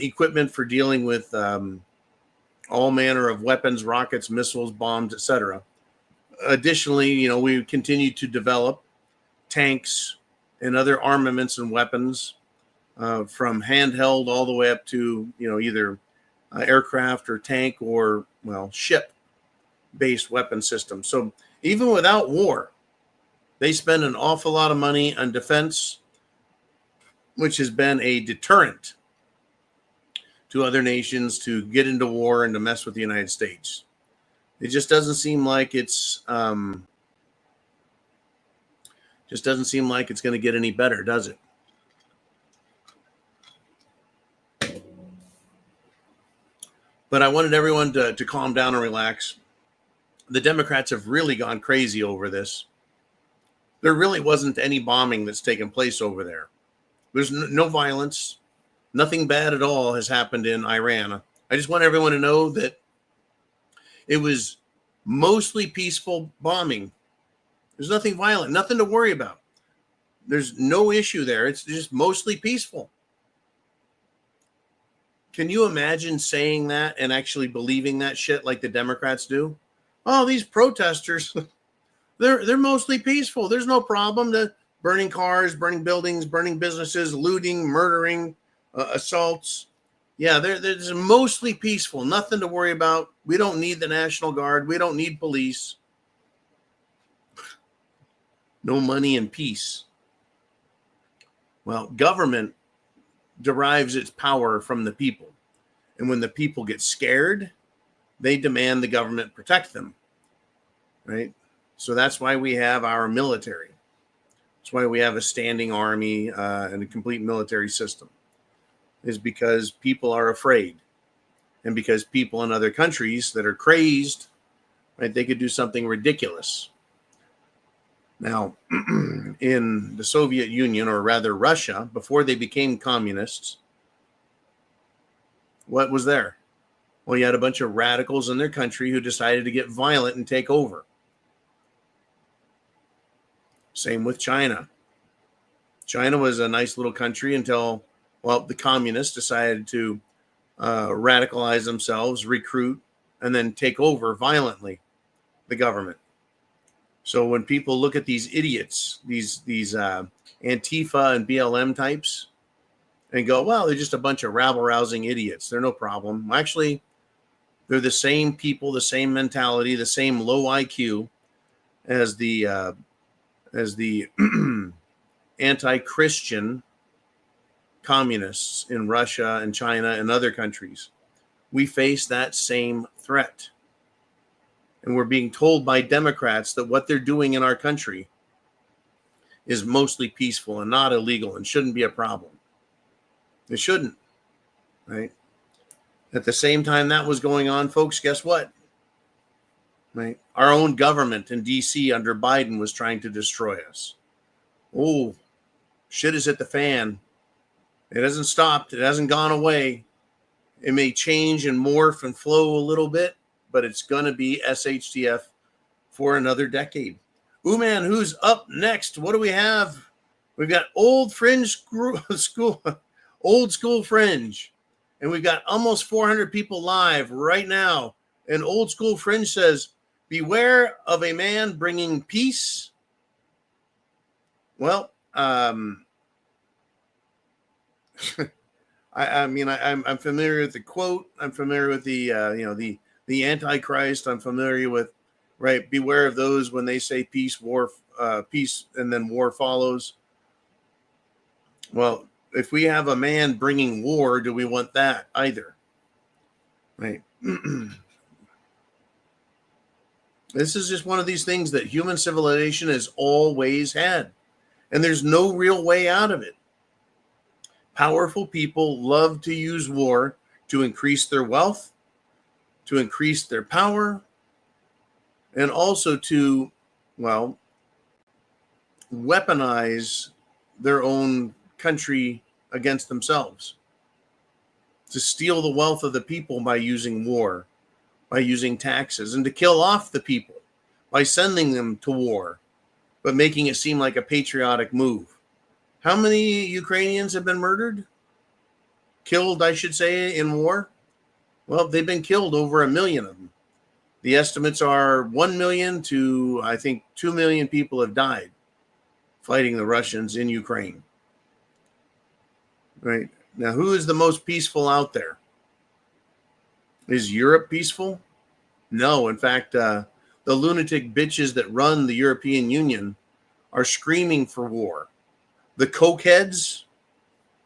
equipment for dealing with all manner of weapons, rockets, missiles, bombs, etc. Additionally, we continued to develop tanks and other armaments and weapons from handheld all the way up to, either aircraft or tank or, ship-based weapon systems. So even without war, they spend an awful lot of money on defense, which has been a deterrent to other nations to get into war and to mess with the United States. It just doesn't seem like it's going to get any better, does it? But I wanted everyone to calm down and relax. The Democrats have really gone crazy over this. There really wasn't any bombing that's taken place over there. There's no violence. Nothing bad at all has happened in Iran. I just want everyone to know that it was mostly peaceful bombing. There's nothing violent, nothing to worry about. There's no issue there. It's just mostly peaceful. Can you imagine saying that and actually believing that shit like the Democrats do? Oh, these protesters, they're mostly peaceful. There's no problem. They're burning cars, burning buildings, burning businesses, looting, murdering, assaults. Yeah, there's mostly peaceful, nothing to worry about. We don't need the National Guard. We don't need police. No money and peace. Well, government derives its power from the people. And when the people get scared, they demand the government protect them, right? So that's why we have our military. That's why we have a standing army and a complete military system, is because people are afraid. And because people in other countries that are crazed, right, they could do something ridiculous. Now, in the Soviet Union, or rather Russia, before they became communists, what was there? Well, you had a bunch of radicals in their country who decided to get violent and take over. Same with China. China was a nice little country until, well, the communists decided to radicalize themselves, recruit, and then take over violently the government. So when people look at these idiots, these Antifa and BLM types, and go, well, they're just a bunch of rabble-rousing idiots. They're no problem. Actually, they're the same people, the same mentality, the same low IQ as the anti-Christian communists in Russia and China and other countries. We face that same threat. And we're being told by Democrats that what they're doing in our country is mostly peaceful and not illegal and shouldn't be a problem. It shouldn't, right? At the same time that was going on, folks, guess what? Right? Our own government in D.C. under Biden was trying to destroy us. Oh, shit is hit the fan. It hasn't stopped. It hasn't gone away. It may change and morph and flow a little bit, but it's going to be SHTF for another decade. Ooh, man, who's up next? What do we have? We've got old school fringe. And we've got almost 400 people live right now. And old school fringe says, beware of a man bringing peace. Well, I'm familiar with the quote. I'm familiar with the Antichrist. I'm familiar with, right, beware of those when they say peace, war, peace, and then war follows. Well, if we have a man bringing war, do we want that either? Right. This is just one of these things that human civilization has always had, and there's no real way out of it. Powerful people love to use war to increase their wealth, to increase their power, and also to, well, weaponize their own country against themselves, to steal the wealth of the people by using war, by using taxes, and to kill off the people by sending them to war, but making it seem like a patriotic move. How many Ukrainians have been murdered? Killed, I should say, in war? Well, they've been killed, over 1 million of them. The estimates are 1 million to, I think, 2 million people have died fighting the Russians in Ukraine. Right. Now, who is the most peaceful out there? Is Europe peaceful? No. In fact, the lunatic bitches that run the European Union are screaming for war. The cokeheads,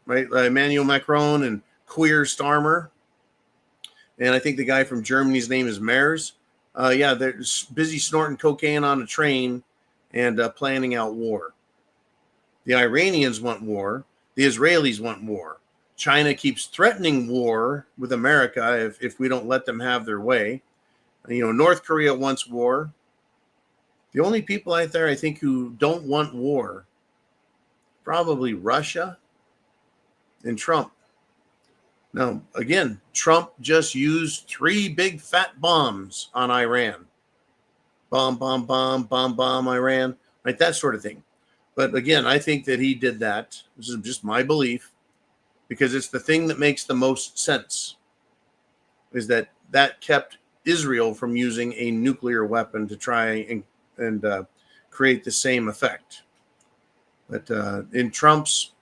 right? Emmanuel Macron and Queer Starmer. And I think the guy from Germany's name is Mers. They're busy snorting cocaine on a train and planning out war. The Iranians want war. The Israelis want war. China keeps threatening war with America if we don't let them have their way. North Korea wants war. The only people out there, I think, who don't want war, probably Russia and Trump. Now, again, Trump just used 3 big fat bombs on Iran. Bomb, Iran, right? That sort of thing. But again, I think that he did that. This is just my belief, because it's the thing that makes the most sense, is that kept Israel from using a nuclear weapon to try and create the same effect. But in Trump's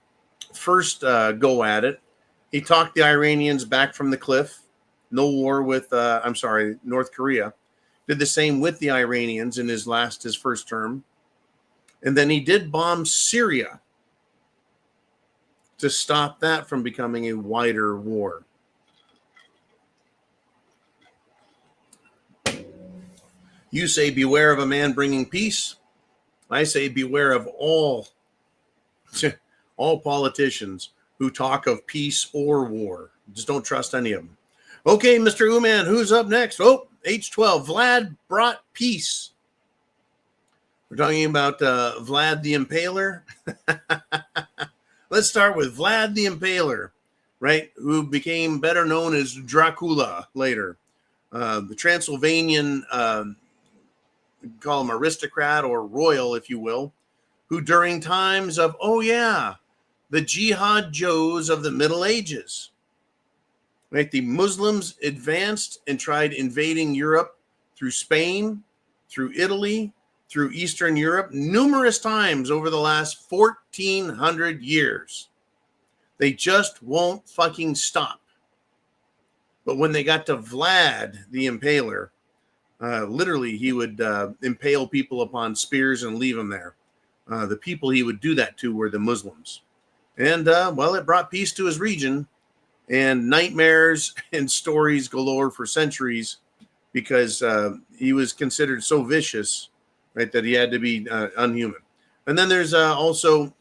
first go at it, He talked the Iranians back from the cliff. No war with, North Korea. Did the same with the Iranians in his first term. And then he did bomb Syria to stop that from becoming a wider war. You say, beware of a man bringing peace. I say, beware of all politicians who talk of peace or war. Just don't trust any of them. Okay, Mr. Uman, who's up next? Oh, H12. Vlad brought peace. We're talking about Vlad the Impaler. Let's start with Vlad the Impaler, right? Who became better known as Dracula later. The Transylvanian, call him aristocrat or royal, if you will, who during times of, the Jihad Joes of the Middle Ages, right? The Muslims advanced and tried invading Europe through Spain, through Italy, through Eastern Europe, numerous times over the last 1,400 years. They just won't fucking stop. But when they got to Vlad the Impaler, literally he would impale people upon spears and leave them there. The people he would do that to were the Muslims. And, it brought peace to his region and nightmares and stories galore for centuries because he was considered so vicious, right, that he had to be unhuman. And then there's also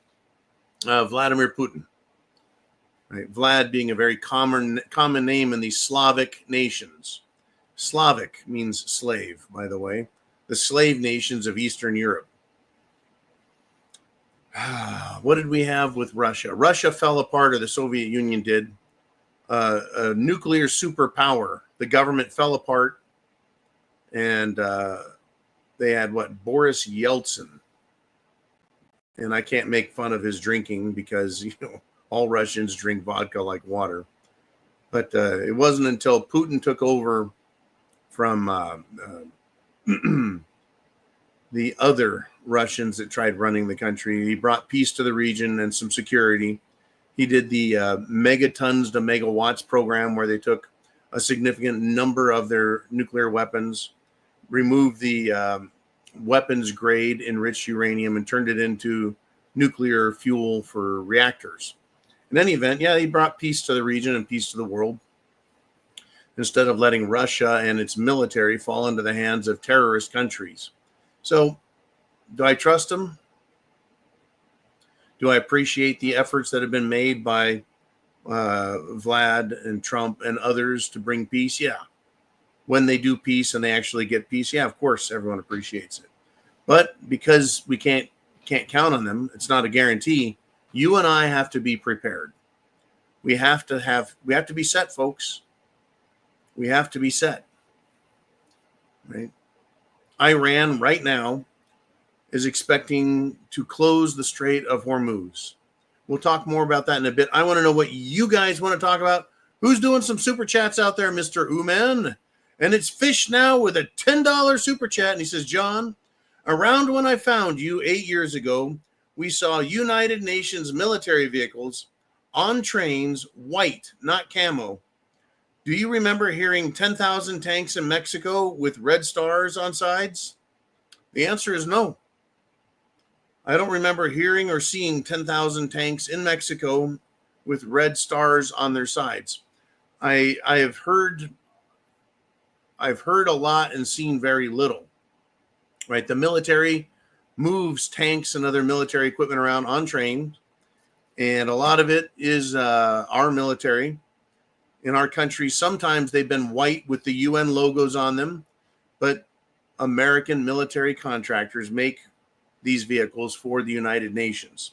Vladimir Putin, right? Vlad being a very common name in the Slavic nations. Slavic means slave, by the way. The slave nations of Eastern Europe. What did we have with Russia? Russia fell apart, or the Soviet Union did. A nuclear superpower. The government fell apart, and they had Boris Yeltsin. And I can't make fun of his drinking because, all Russians drink vodka like water. But it wasn't until Putin took over from the other Russians that tried running the country. He brought peace to the region and some security. He did the megatons to megawatts program where they took a significant number of their nuclear weapons, removed the weapons grade enriched uranium and turned it into nuclear fuel for reactors. In any event, he brought peace to the region and peace to the world instead of letting Russia and its military fall into the hands of terrorist countries. So, do I trust him? Do I appreciate the efforts that have been made by Vlad and Trump and others to bring peace? Yeah. When they do peace and they actually get peace, of course, everyone appreciates it. But because we can't count on them, it's not a guarantee. You and I have to be prepared. We have to be set, folks. We have to be set. Right? Iran right now is expecting to close the Strait of Hormuz. We'll talk more about that in a bit. I want to know what you guys want to talk about. Who's doing some super chats out there, Mr. Uman? And it's Fish Now with a $10 super chat. And he says, John, around when I found you 8 years ago, we saw United Nations military vehicles on trains, white, not camo. Do you remember hearing 10,000 tanks in Mexico with red stars on sides? The answer is no. I don't remember hearing or seeing 10,000 tanks in Mexico with red stars on their sides. I've heard a lot and seen very little. Right? The military moves tanks and other military equipment around on trains, and a lot of it is our military. In our country, sometimes they've been white with the UN logos on them, but American military contractors make these vehicles for the United Nations.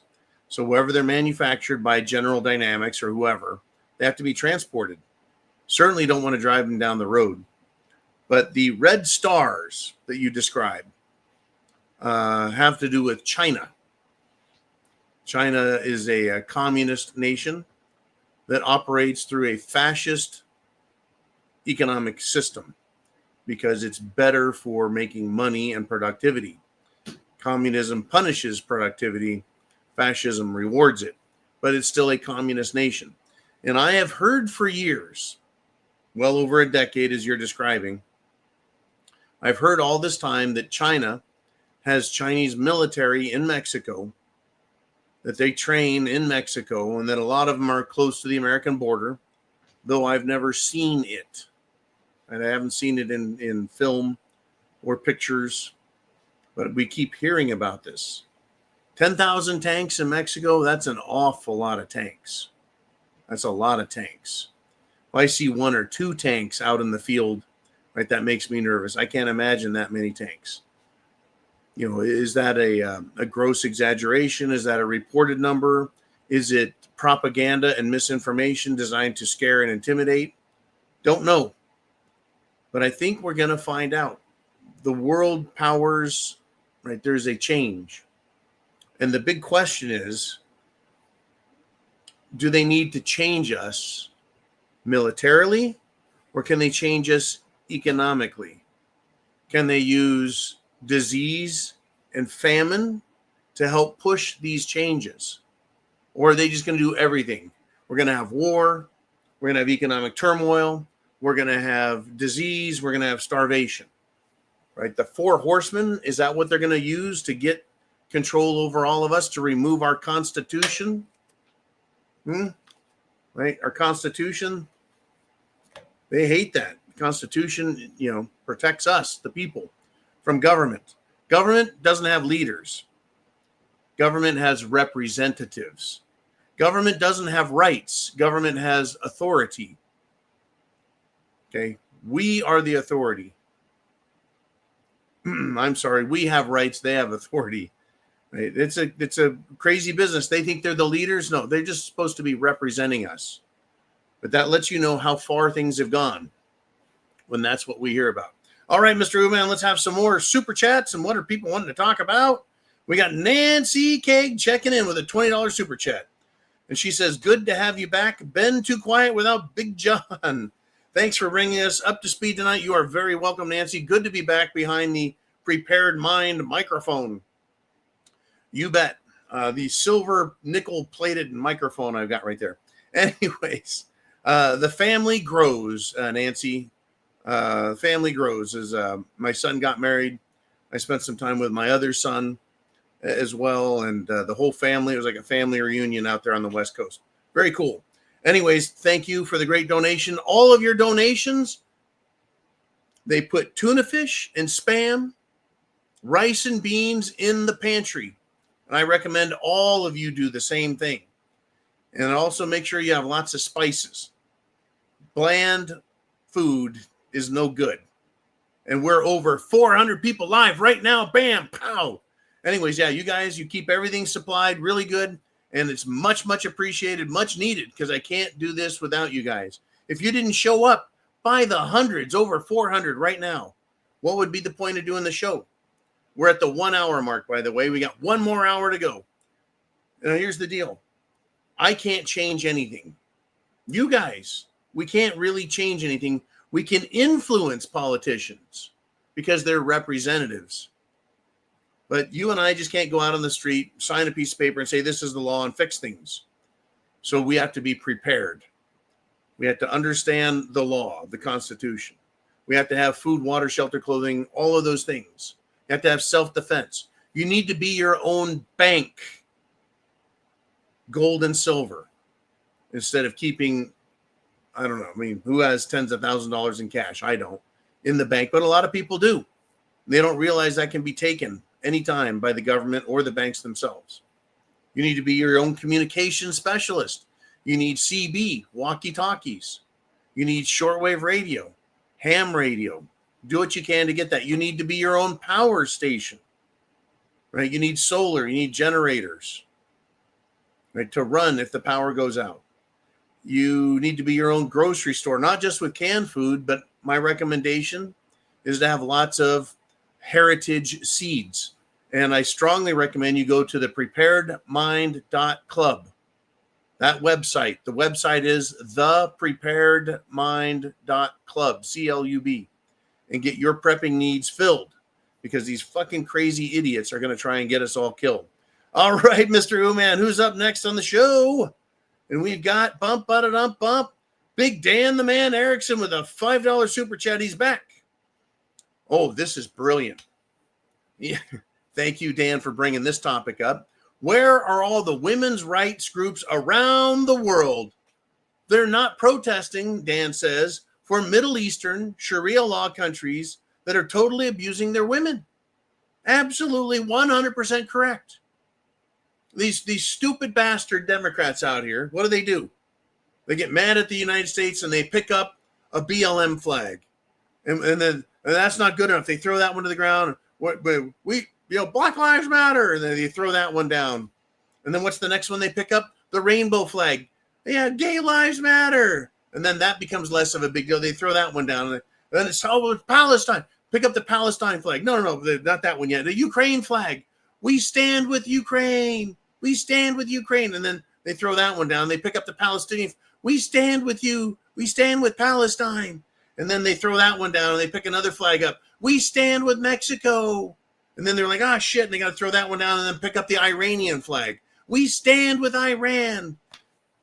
So wherever they're manufactured by General Dynamics or whoever, they have to be transported. Certainly don't want to drive them down the road. But the red stars that you describe have to do with China. China is a communist nation that operates through a fascist economic system because it's better for making money and productivity. Communism punishes productivity. Fascism rewards it. But it's still a communist nation. And I have heard for years, well over a decade as you're describing, I've heard all this time that China has Chinese military in Mexico, that they train in Mexico, and that a lot of them are close to the American border, though I've never seen it. And I haven't seen it in film or pictures, but we keep hearing about this. 10,000 tanks in Mexico, that's an awful lot of tanks. That's a lot of tanks. If I see one or two tanks out in the field, right, that makes me nervous. I can't imagine that many tanks. You know, is that a gross exaggeration? Is that a reported number? Is it propaganda and misinformation designed to scare and intimidate? Don't know. But I think we're going to find out. The world powers, right, there's a change. And the big question is, do they need to change us militarily, or can they change us economically? Can they use disease and famine to help push these changes? Or are they just going to do everything? We're going to have war. We're going to have economic turmoil. We're going to have disease. We're going to have starvation, right? The four horsemen, is that what they're going to use to get control over all of us, to remove our Constitution? Right? Our Constitution, they hate that. The Constitution, you know, protects us, the people, from government. Government doesn't have leaders. Government has representatives. Government doesn't have rights. Government has authority. Okay? We are the authority. I'm sorry. We have rights. They have authority. Right? It's a crazy business. They think they're the leaders. No, they're just supposed to be representing us. But that lets you know how far things have gone when that's what we hear about. All right, Mr. Uman, let's have some more super chats. And what are people wanting to talk about? We got Nancy Keg checking in with a $20 super chat. And she says, good to have you back. Been too quiet without Big John. Thanks for bringing us up to speed tonight. You are very welcome, Nancy. Good to be back behind the Prepared Mind microphone. You bet. The silver nickel-plated microphone I've got right there. Anyways, the family grows, Nancy. Family grows. As my son got married, I spent some time with my other son as well, and the whole family. It was like a family reunion out there on the West Coast. Very cool. Anyways, thank you for the great donation. All of your donations, they put tuna fish and Spam, rice and beans in the pantry. And I recommend all of you do the same thing. And also make sure you have lots of spices. Bland food is no good. And we're over 400 people live right now. Bam, pow. Anyways, yeah, you guys, you keep everything supplied really good. And it's much, much appreciated, much needed, because I can't do this without you guys. If you didn't show up by the hundreds, over 400 right now, what would be the point of doing the show? We're at the 1 hour mark, by the way. We got one more hour to go. Now, here's the deal. I can't change anything. You guys, we can't really change anything. We can influence politicians because they're representatives. But you and I just can't go out on the street, sign a piece of paper and say this is the law and fix things. So we have to be prepared. We have to understand the law, the Constitution. We have to have food, water, shelter, clothing, all of those things. You have to have self-defense. You need to be your own bank, gold and silver, instead of keeping, I don't know, I mean, who has tens of thousands of dollars in cash? I don't, in the bank, but a lot of people do. They don't realize that can be taken anytime by the government or the banks themselves. You need to be your own communication specialist. You need CB, walkie-talkies. You need shortwave radio, ham radio. Do what you can to get that. You need to be your own power station, right? You need solar. You need generators, right, to run if the power goes out. You need to be your own grocery store, not just with canned food, but my recommendation is to have lots of heritage seeds. And I strongly recommend you go to the preparedmind.club. That website, the website is thepreparedmind.club, C-L-U-B, and get your prepping needs filled, because these fucking crazy idiots are going to try and get us all killed. All right, Mr. Uman, who's up next on the show? And we've got bump, Big Dan the Man Erickson with a $5 super chat. He's back. Oh, this is brilliant. Yeah. Thank you, Dan, for bringing this topic up. Where are all the women's rights groups around the world? They're not protesting, Dan says, for Middle Eastern Sharia law countries that are totally abusing their women. Absolutely 100% correct. These stupid bastard Democrats out here, what do? They get mad at the United States and they pick up a BLM flag. And then that's not good enough. They throw that one to the ground. Black Lives Matter. And then they throw that one down. And then what's the next one they pick up? The rainbow flag. Yeah, gay lives matter. And then that becomes less of a big deal. They throw that one down. And then it's Palestine. Pick up the Palestine flag. No, not that one yet. The Ukraine flag. We stand with Ukraine. We stand with Ukraine. And then they throw that one down. They pick up the Palestinian. We stand with you. We stand with Palestine. And then they throw that one down and they pick another flag up. We stand with Mexico. And then they're like, ah, shit. And they got to throw that one down and then pick up the Iranian flag. We stand with Iran.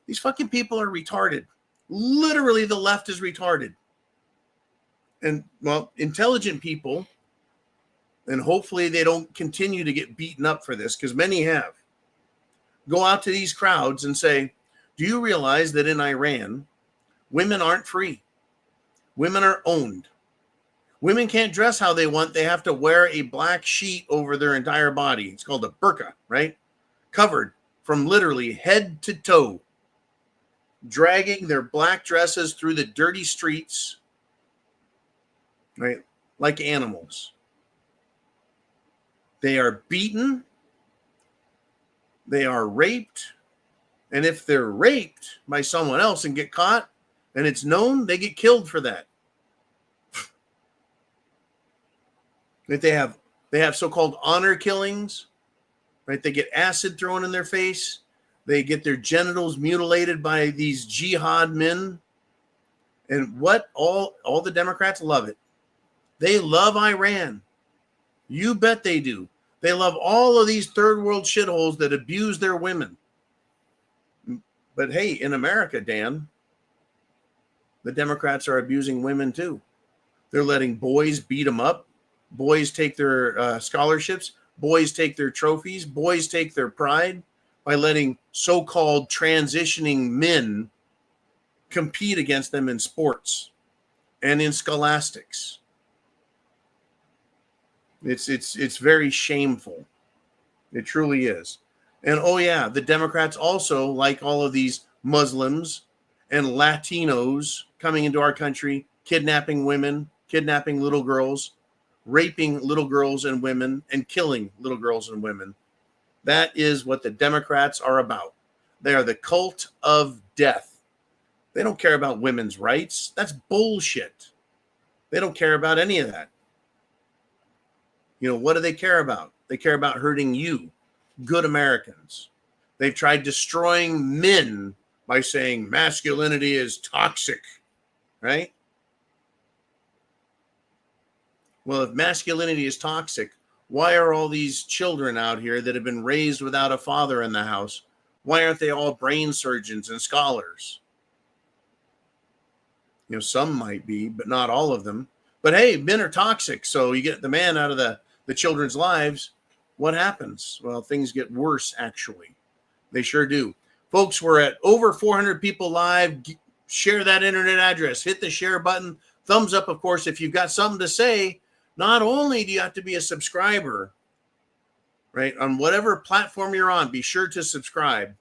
These fucking people are retarded. Literally, the left is retarded. And, well, intelligent people, and hopefully they don't continue to get beaten up for this, because many have, go out to these crowds and say, do you realize that in Iran, women aren't free? Women are owned. Women can't dress how they want. They have to wear a black sheet over their entire body. It's called a burqa, right? Covered from literally head to toe, dragging their black dresses through the dirty streets, right? Like animals. They are beaten. They are raped. And if they're raped by someone else and get caught and it's known, they get killed for that. That they have so-called honor killings, right? They get acid thrown in their face. They get their genitals mutilated by these jihad men. And what all the Democrats love it. They love Iran. You bet they do. They love all of these third world shitholes that abuse their women. But hey, in America, Dan, the Democrats are abusing women too. They're letting boys beat them up. Boys take their scholarships. Boys take their trophies. Boys take their pride by letting so-called transitioning men compete against them in sports and in scholastics. It's very shameful. It truly is. And oh yeah, the Democrats also, like all of these Muslims and Latinos coming into our country, kidnapping women, kidnapping little girls, raping little girls and women, and killing little girls and women. That is what the Democrats are about. They are the cult of death. They don't care about women's rights. That's bullshit. They don't care about any of that. You know, what do they care about? They care about hurting you, good Americans. They've tried destroying men by saying masculinity is toxic, right? Well, if masculinity is toxic, why are all these children out here that have been raised without a father in the house? Why aren't they all brain surgeons and scholars? You know, some might be, but not all of them. But hey, men are toxic. So you get the man out of the children's lives. What happens? Well, things get worse, actually. They sure do. Folks, we're at over 400 people live. Share that internet address. Hit the share button. Thumbs up, of course, if you've got something to say. Not only do you have to be a subscriber, right, on whatever platform you're on, be sure to subscribe.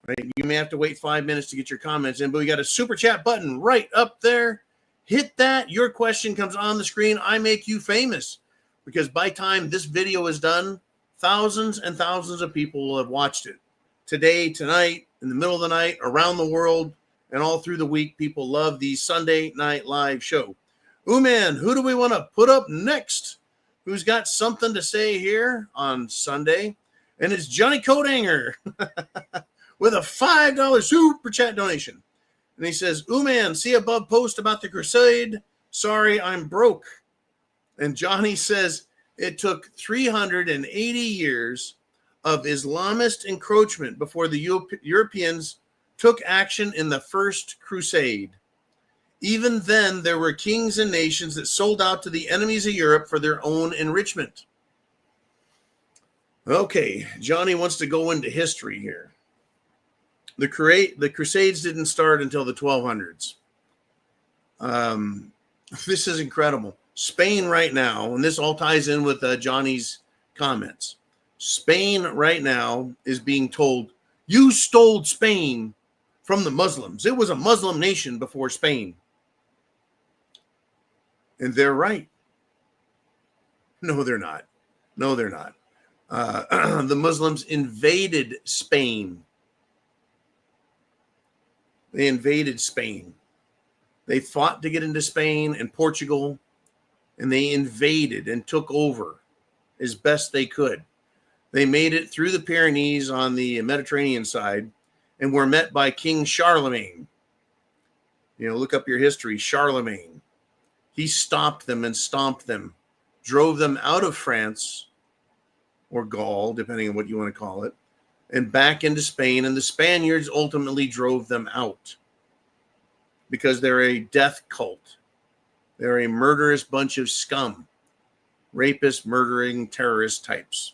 Right? You may have to wait 5 minutes to get your comments in, but we got a super chat button right up there. Hit that. Your question comes on the screen. I make you famous, because by the time this video is done, thousands and thousands of people will have watched it. Today, tonight, in the middle of the night, around the world, and all through the week, people love the Sunday Night Live show. Man, who do we want to put up next? Who's got something to say here on Sunday? And it's Johnny Codanger with a $5 super chat donation. And he says, man, see above post about the crusade. Sorry, I'm broke. And Johnny says it took 380 years of Islamist encroachment before the Europeans took action in the First Crusade. Even then, there were kings and nations that sold out to the enemies of Europe for their own enrichment. Okay, Johnny wants to go into history here. The Crusades didn't start until the 1200s. This is incredible. Spain right now, and this all ties in with Johnny's comments. Spain right now is being told, you stole Spain from the Muslims. It was a Muslim nation before Spain. And they're right. No, they're not. No, they're not. The Muslims invaded Spain. They invaded Spain. They fought to get into Spain and Portugal, and they invaded and took over as best they could. They made it through the Pyrenees on the Mediterranean side and were met by King Charlemagne. You know, look up your history, Charlemagne. He stopped them and stomped them, drove them out of France or Gaul, depending on what you want to call it, and back into Spain. And the Spaniards ultimately drove them out because they're a death cult. They're a murderous bunch of scum, rapist, murdering, terrorist types.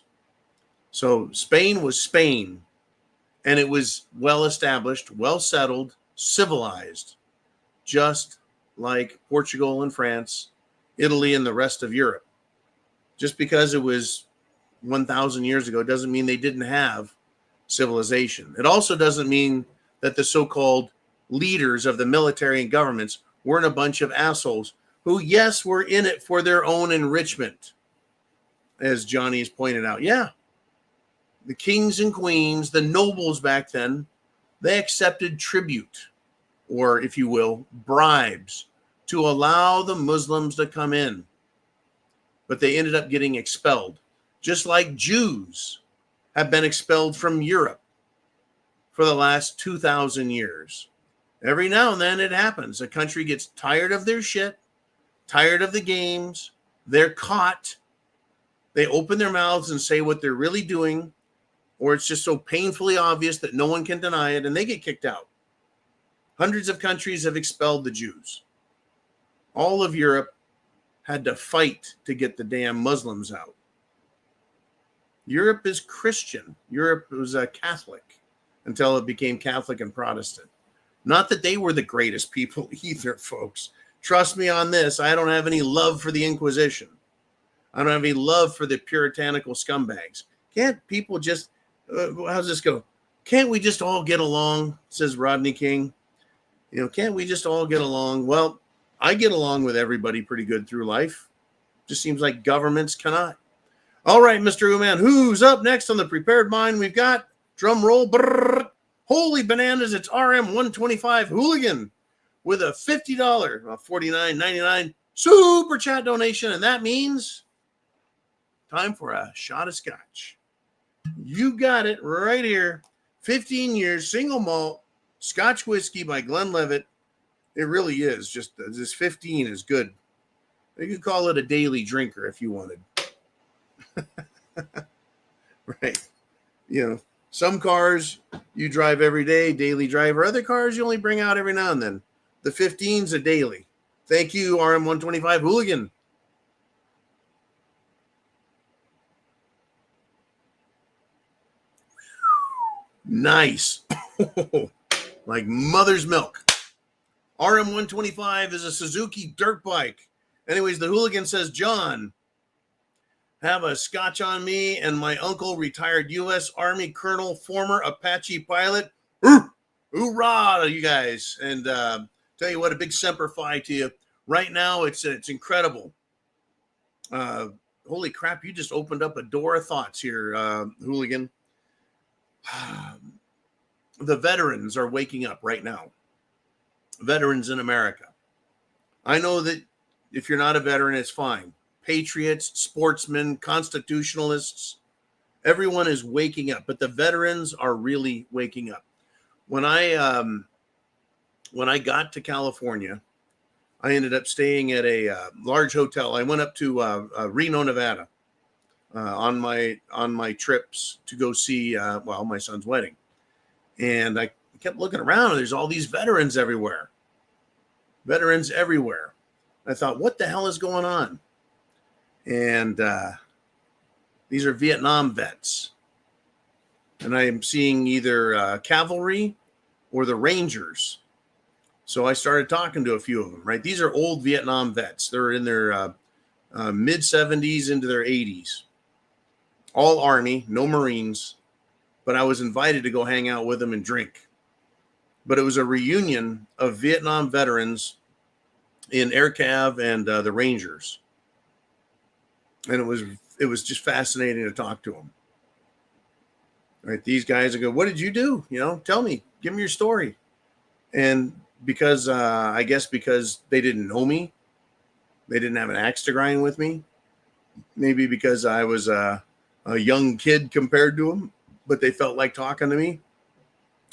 So Spain was Spain, and it was well established, well settled, civilized, just like Portugal and France, Italy, and the rest of Europe. Just because it was 1,000 years ago doesn't mean they didn't have civilization. It also doesn't mean that the so-called leaders of the military and governments weren't a bunch of assholes who, yes, were in it for their own enrichment, as Johnny has pointed out. Yeah, the kings and queens, the nobles back then, they accepted tribute, or if you will, bribes, to allow the Muslims to come in. But they ended up getting expelled, just like Jews have been expelled from Europe for the last 2,000 years. Every now and then it happens. A country gets tired of their shit, tired of the games. They're caught. They open their mouths and say what they're really doing, or it's just so painfully obvious that no one can deny it, and they get kicked out. Hundreds of countries have expelled the Jews. All of Europe had to fight to get the damn Muslims out. Europe is Christian. Europe was Catholic until it became Catholic and Protestant. Not that they were the greatest people either, folks. Trust me on this. I don't have any love for the Inquisition. I don't have any love for the puritanical scumbags. Can't people just, how's this go? Can't we just all get along, says Rodney King. You know, can't we just all get along? Well, I get along with everybody pretty good through life. Just seems like governments cannot. All right, Mr. Uman, who's up next on the Prepared Mind? We've got, drum roll, brrr, holy bananas, it's RM125 Hooligan with a $50, $49.99 super chat donation, and that means time for a shot of scotch. You got it right here. 15 years, single malt, Scotch whiskey by Glenlivet. It really is. Just this 15 is good. You could call it a daily drinker if you wanted. Right. You know, some cars you drive every day, daily driver. Other cars you only bring out every now and then. The 15's a daily. Thank you, RM125 Hooligan. Nice. Like mother's milk. RM125 is a Suzuki dirt bike. Anyways, the Hooligan says, John, have a scotch on me and my uncle, retired U.S. Army Colonel, former Apache pilot. Hoorah, you guys. And tell you what, a big Semper Fi to you. Right now, it's incredible. Holy crap, you just opened up a door of thoughts here, Hooligan. The veterans are waking up right now. Veterans in America. I know that if you're not a veteran, it's fine. Patriots, sportsmen, constitutionalists, everyone is waking up, but the veterans are really waking up. When I got to California, I ended up staying at a large hotel. I went up to Reno, Nevada, on my trips to go see my son's wedding, and I kept looking around, and there's all these veterans everywhere. Veterans everywhere. I thought, what the hell is going on? And these are Vietnam vets. And I am seeing either cavalry or the Rangers. So I started talking to a few of them, right? These are old Vietnam vets. They're in their mid 70s into their 80s. All Army, no Marines. But I was invited to go hang out with them and drink. But it was a reunion of Vietnam veterans in Air Cav and the Rangers. And it was just fascinating to talk to them. Right? These guys are go, what did you do? Tell me, give me your story. And because I guess because they didn't know me, they didn't have an axe to grind with me. Maybe because I was a young kid compared to them, but they felt like talking to me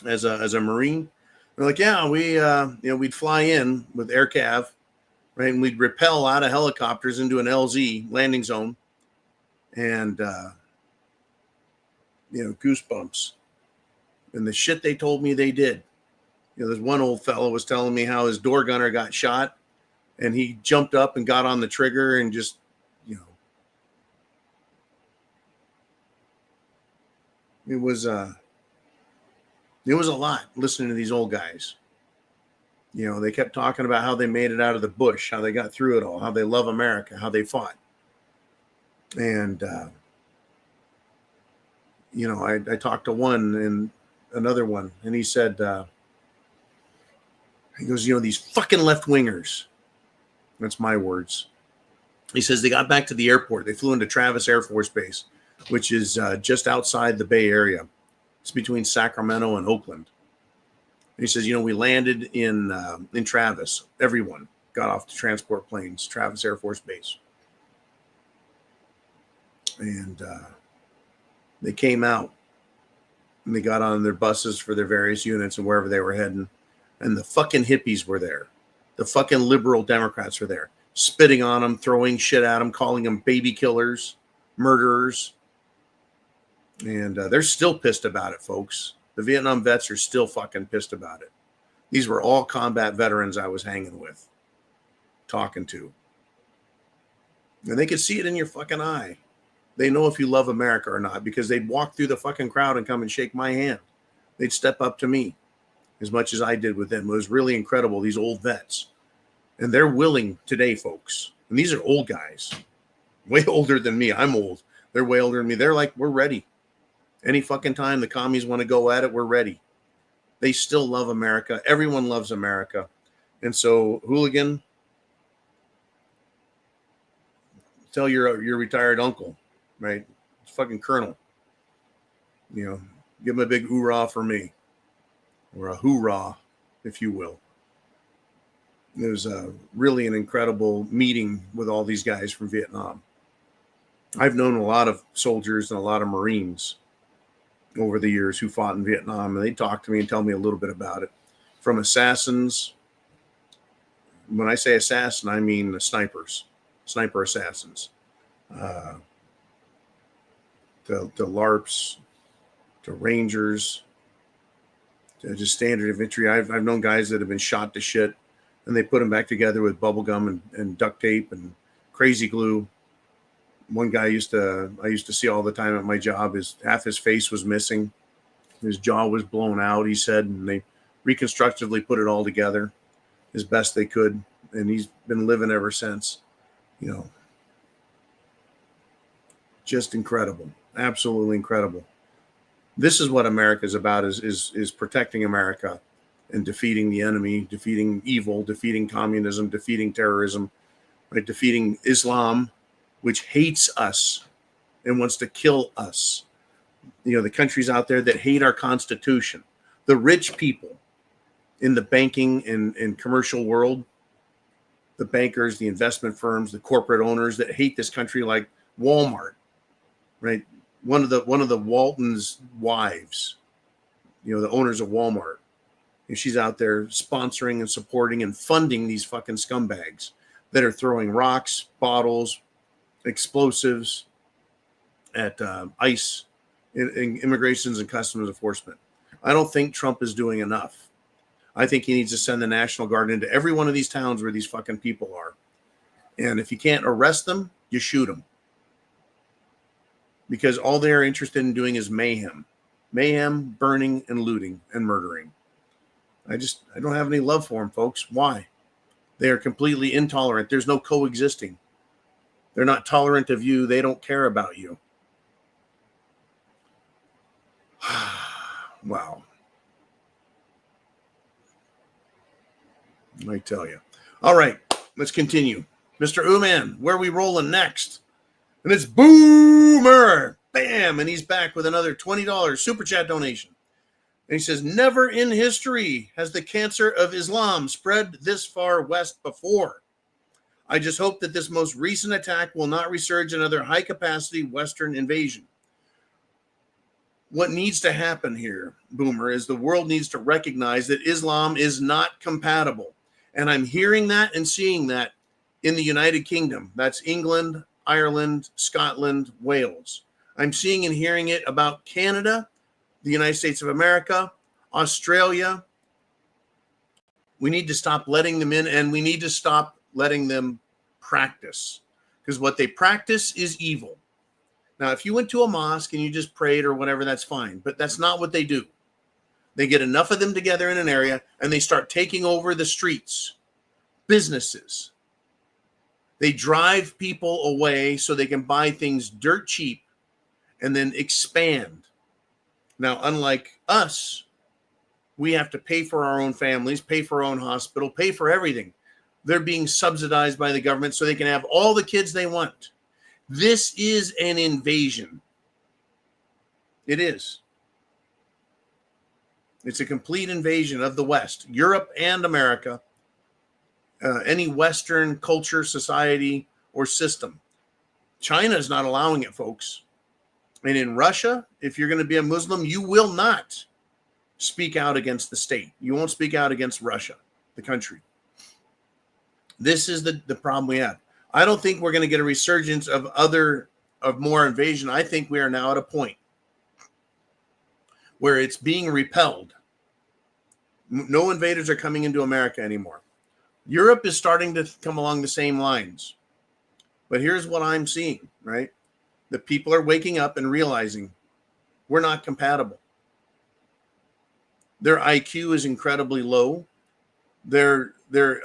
as a Marine. They're like, yeah, we'd fly in with Air Cav, right, and we'd rappel out of helicopters into an LZ landing zone, and goosebumps. And the shit they told me they did. There's one old fellow was telling me how his door gunner got shot, and he jumped up and got on the trigger and just, it was a lot listening to these old guys. They kept talking about how they made it out of the bush, how they got through it all, how they love America, how they fought. And, I talked to one and another one, and he said, he goes, these fucking left-wingers. That's my words. He says they got back to the airport. They flew into Travis Air Force Base, which is just outside the Bay Area. It's between Sacramento and Oakland. And he says, we landed in Travis. Everyone got off the transport planes, Travis Air Force Base. And they came out and they got on their buses for their various units and wherever they were heading. And the fucking hippies were there. The fucking liberal Democrats were there, spitting on them, throwing shit at them, calling them baby killers, murderers. And they're still pissed about it, folks. The Vietnam vets are still fucking pissed about it. These were all combat veterans I was hanging with, talking to. And they could see it in your fucking eye. They know if you love America or not, because they'd walk through the fucking crowd and come and shake my hand. They'd step up to me as much as I did with them. It was really incredible, these old vets. And they're willing today, folks. And these are old guys, way older than me. I'm old. They're way older than me. They're like, we're ready. Any fucking time the commies want to go at it, we're ready. They still love America. Everyone loves America. And so, hooligan, tell your retired uncle, right? Fucking colonel. Give him a big hoorah for me. Or a hoorah, if you will. It was really an incredible meeting with all these guys from Vietnam. I've known a lot of soldiers and a lot of Marines over the years who fought in Vietnam, and they talk to me and tell me a little bit about it. From assassins, when I say assassin, I mean snipers, sniper assassins, to LARPs, to Rangers, to just standard infantry. I've known guys that have been shot to shit, and they put them back together with bubble gum and duct tape and crazy glue. One guy I used to see all the time at my job, half his face was missing. His jaw was blown out, he said, and they reconstructively put it all together as best they could. And he's been living ever since. Just incredible. Absolutely incredible. This is what America is about, is protecting America and defeating the enemy, defeating evil, defeating communism, defeating terrorism, right? Defeating Islam, which hates us and wants to kill us. The countries out there that hate our Constitution, the rich people in the banking and commercial world, the bankers, the investment firms, the corporate owners that hate this country, like Walmart, right? One of the Walton's wives, the owners of Walmart, and she's out there sponsoring and supporting and funding these fucking scumbags that are throwing rocks, bottles, explosives at ICE, in immigrations and customs enforcement. I don't think Trump is doing enough. I think he needs to send the National Guard into every one of these towns where these fucking people are. And if you can't arrest them, you shoot them. Because all they're interested in doing is mayhem. Mayhem, burning, and looting, and murdering. I don't have any love for them, folks. Why? They are completely intolerant. There's no coexisting. They're not tolerant of you. They don't care about you. Wow. I tell you. All right, let's continue. Mr. Uman, where are we rolling next? And it's Boomer. Bam. And he's back with another $20 super chat donation. And he says, never in history has the cancer of Islam spread this far west before. I just hope that this most recent attack will not resurge another high-capacity Western invasion. What needs to happen here, Boomer, is the world needs to recognize that Islam is not compatible. And I'm hearing that and seeing that in the United Kingdom. That's England, Ireland, Scotland, Wales. I'm seeing and hearing it about Canada, the United States of America, Australia. We need to stop letting them in, and we need to stop letting them practice, because what they practice is evil. Now, if you went to a mosque and you just prayed or whatever, that's fine, but that's not what they do. They get enough of them together in an area and they start taking over the streets, businesses. They drive people away so they can buy things dirt cheap and then expand. Now, unlike us, we have to pay for our own families, pay for our own hospital, pay for everything. They're being subsidized by the government so they can have all the kids they want. This is an invasion. It is. It's a complete invasion of the West, Europe and America, any Western culture, society, or system. China is not allowing it, folks. And in Russia, if you're going to be a Muslim, you will not speak out against the state. You won't speak out against Russia, the country. This is the problem we have. I don't think we're going to get a resurgence of more invasion. I think we are now at a point where it's being repelled. No invaders are coming into America anymore. Europe is starting to come along the same lines. But here's what I'm seeing, right? The people are waking up and realizing we're not compatible. Their IQ is incredibly low. Their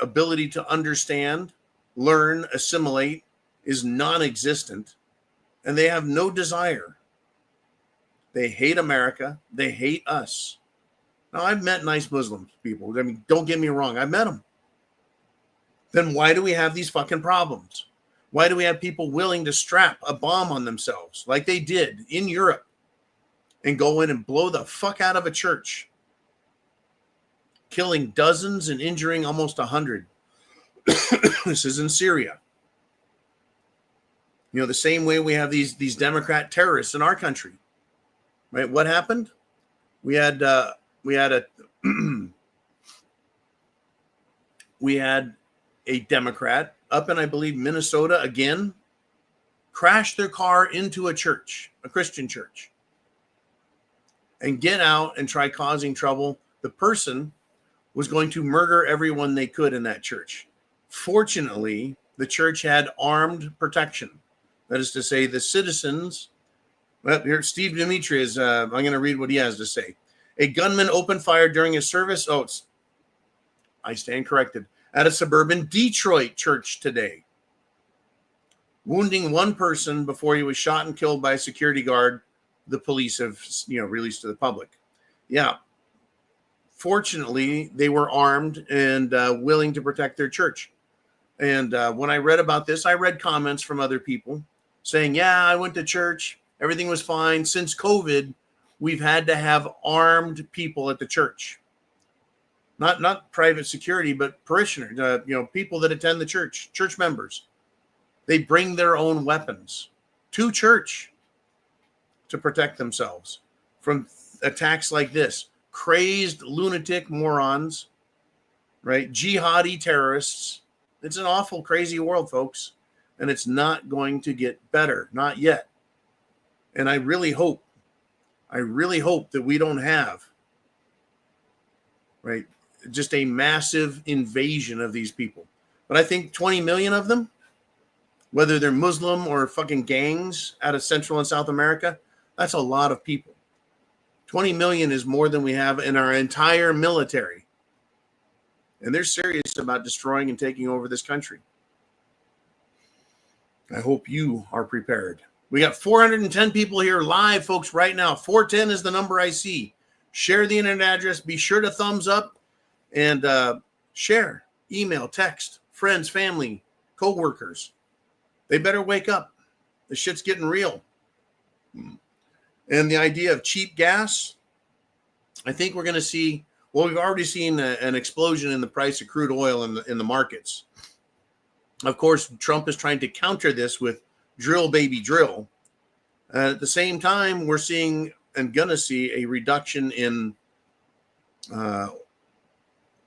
ability to understand, learn, assimilate is non-existent. And they have no desire. They hate America. They hate us. Now, I've met nice Muslim people. I mean, don't get me wrong. I've met them. Then why do we have these fucking problems? Why do we have people willing to strap a bomb on themselves like they did in Europe and go in and blow the fuck out of a church, killing dozens and injuring almost 100? This is in Syria. You know, the same way we have these Democrat terrorists in our country. Right? What happened? We had a Democrat up in, I believe, Minnesota again, crashed their car into a church, a Christian church, and get out and try causing trouble. The person was going to murder everyone they could in that church. Fortunately, the church had armed protection. That is to say, the citizens. Well, here, Steve Dimitri is, I'm going to read what he has to say. A gunman opened fire during his service. I stand corrected. At a suburban Detroit church today, wounding one person before he was shot and killed by a security guard. The police have, released to the public. Yeah. Fortunately, they were armed and willing to protect their church. And when I read about this, I read comments from other people saying, yeah, I went to church. Everything was fine. Since COVID, we've had to have armed people at the church. Not private security, but parishioners, people that attend the church members. They bring their own weapons to church to protect themselves from attacks like this. Crazed lunatic morons, right? Jihadi terrorists. It's an awful, crazy world, folks. And it's not going to get better. Not yet. And I really hope that we don't have right? Just a massive invasion of these people. But I think 20 million of them, whether they're Muslim or fucking gangs out of Central and South America, that's a lot of people. 20 million is more than we have in our entire military. And they're serious about destroying and taking over this country. I hope you are prepared. We got 410 people here live, folks, right now. 410 is the number I see. Share the internet address. Be sure to thumbs up and share, email, text, friends, family, co-workers. They better wake up. The shit's getting real. And the idea of cheap gas, I think we're going to see, well, we've already seen an explosion in the price of crude oil in the markets. Of course, Trump is trying to counter this with drill, baby, drill. At the same time, we're seeing and going to see a reduction in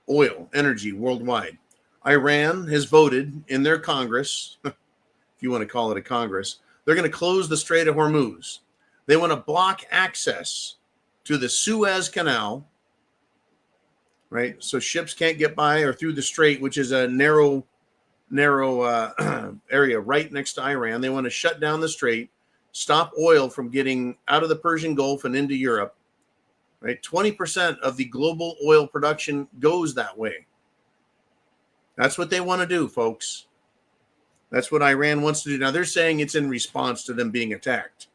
oil, energy worldwide. Iran has voted in their Congress, if you want to call it a Congress, they're going to close the Strait of Hormuz. They want to block access to the Suez Canal, right? So ships can't get by or through the strait, which is a narrow area right next to Iran. They want to shut down the strait, stop oil from getting out of the Persian Gulf and into Europe, right? 20% of the global oil production goes that way. That's what they want to do, folks. That's what Iran wants to do. Now, they're saying it's in response to them being attacked.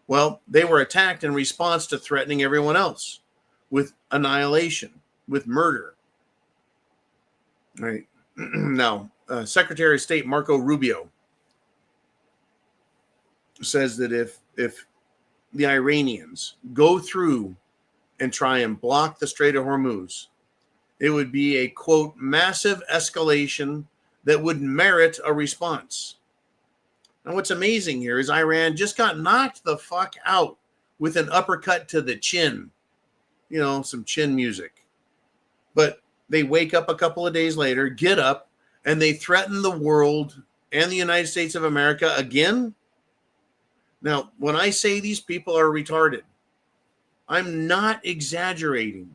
Well, they were attacked in response to threatening everyone else with annihilation, with murder. Right. Now, Secretary of State Marco Rubio says that if the Iranians go through and try and block the Strait of Hormuz, it would be a, quote, massive escalation that would merit a response. And what's amazing here is Iran just got knocked the fuck out with an uppercut to the chin. You know, some chin music. But they wake up a couple of days later, get up, and they threaten the world and the United States of America again. Now, when I say these people are retarded, I'm not exaggerating.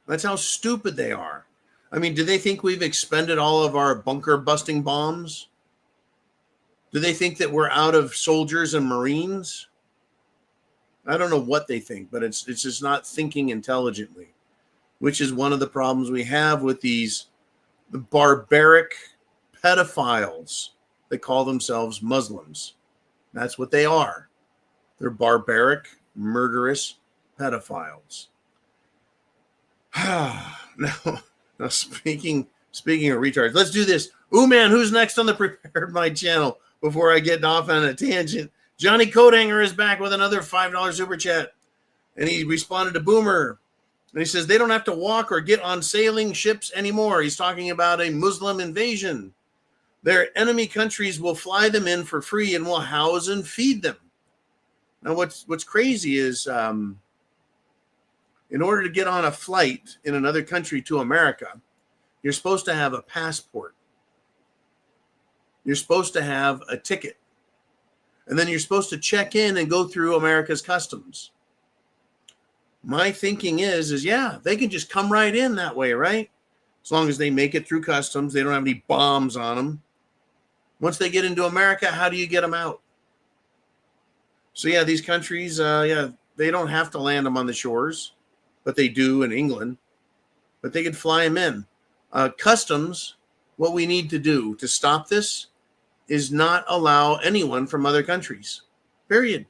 That's how stupid they are. I mean, do they think we've expended all of our bunker-busting bombs? Do they think that we're out of soldiers and Marines? I don't know what they think, but it's just not thinking intelligently, which is one of the problems we have with the barbaric pedophiles that call themselves Muslims. That's what they are. They're barbaric, murderous pedophiles. Now speaking of retards, let's do this. Ooh, man, who's next on the Prepared Mind channel before I get off on a tangent? Johnny Coathanger is back with another $5 super chat. And he responded to Boomer. And he says they don't have to walk or get on sailing ships anymore. He's talking about a Muslim invasion. Their enemy countries will fly them in for free and will house and feed them. Now, what's crazy is in order to get on a flight in another country to America, you're supposed to have a passport. You're supposed to have a ticket. And then you're supposed to check in and go through America's customs. My thinking is yeah, they can just come right in that way, right? As long as they make it through customs, they don't have any bombs on them. Once they get into America, how do you get them out? So yeah, these countries, they don't have to land them on the shores, but they do in England. But they could fly them in. Customs, what we need to do to stop this is not allow anyone from other countries. Period.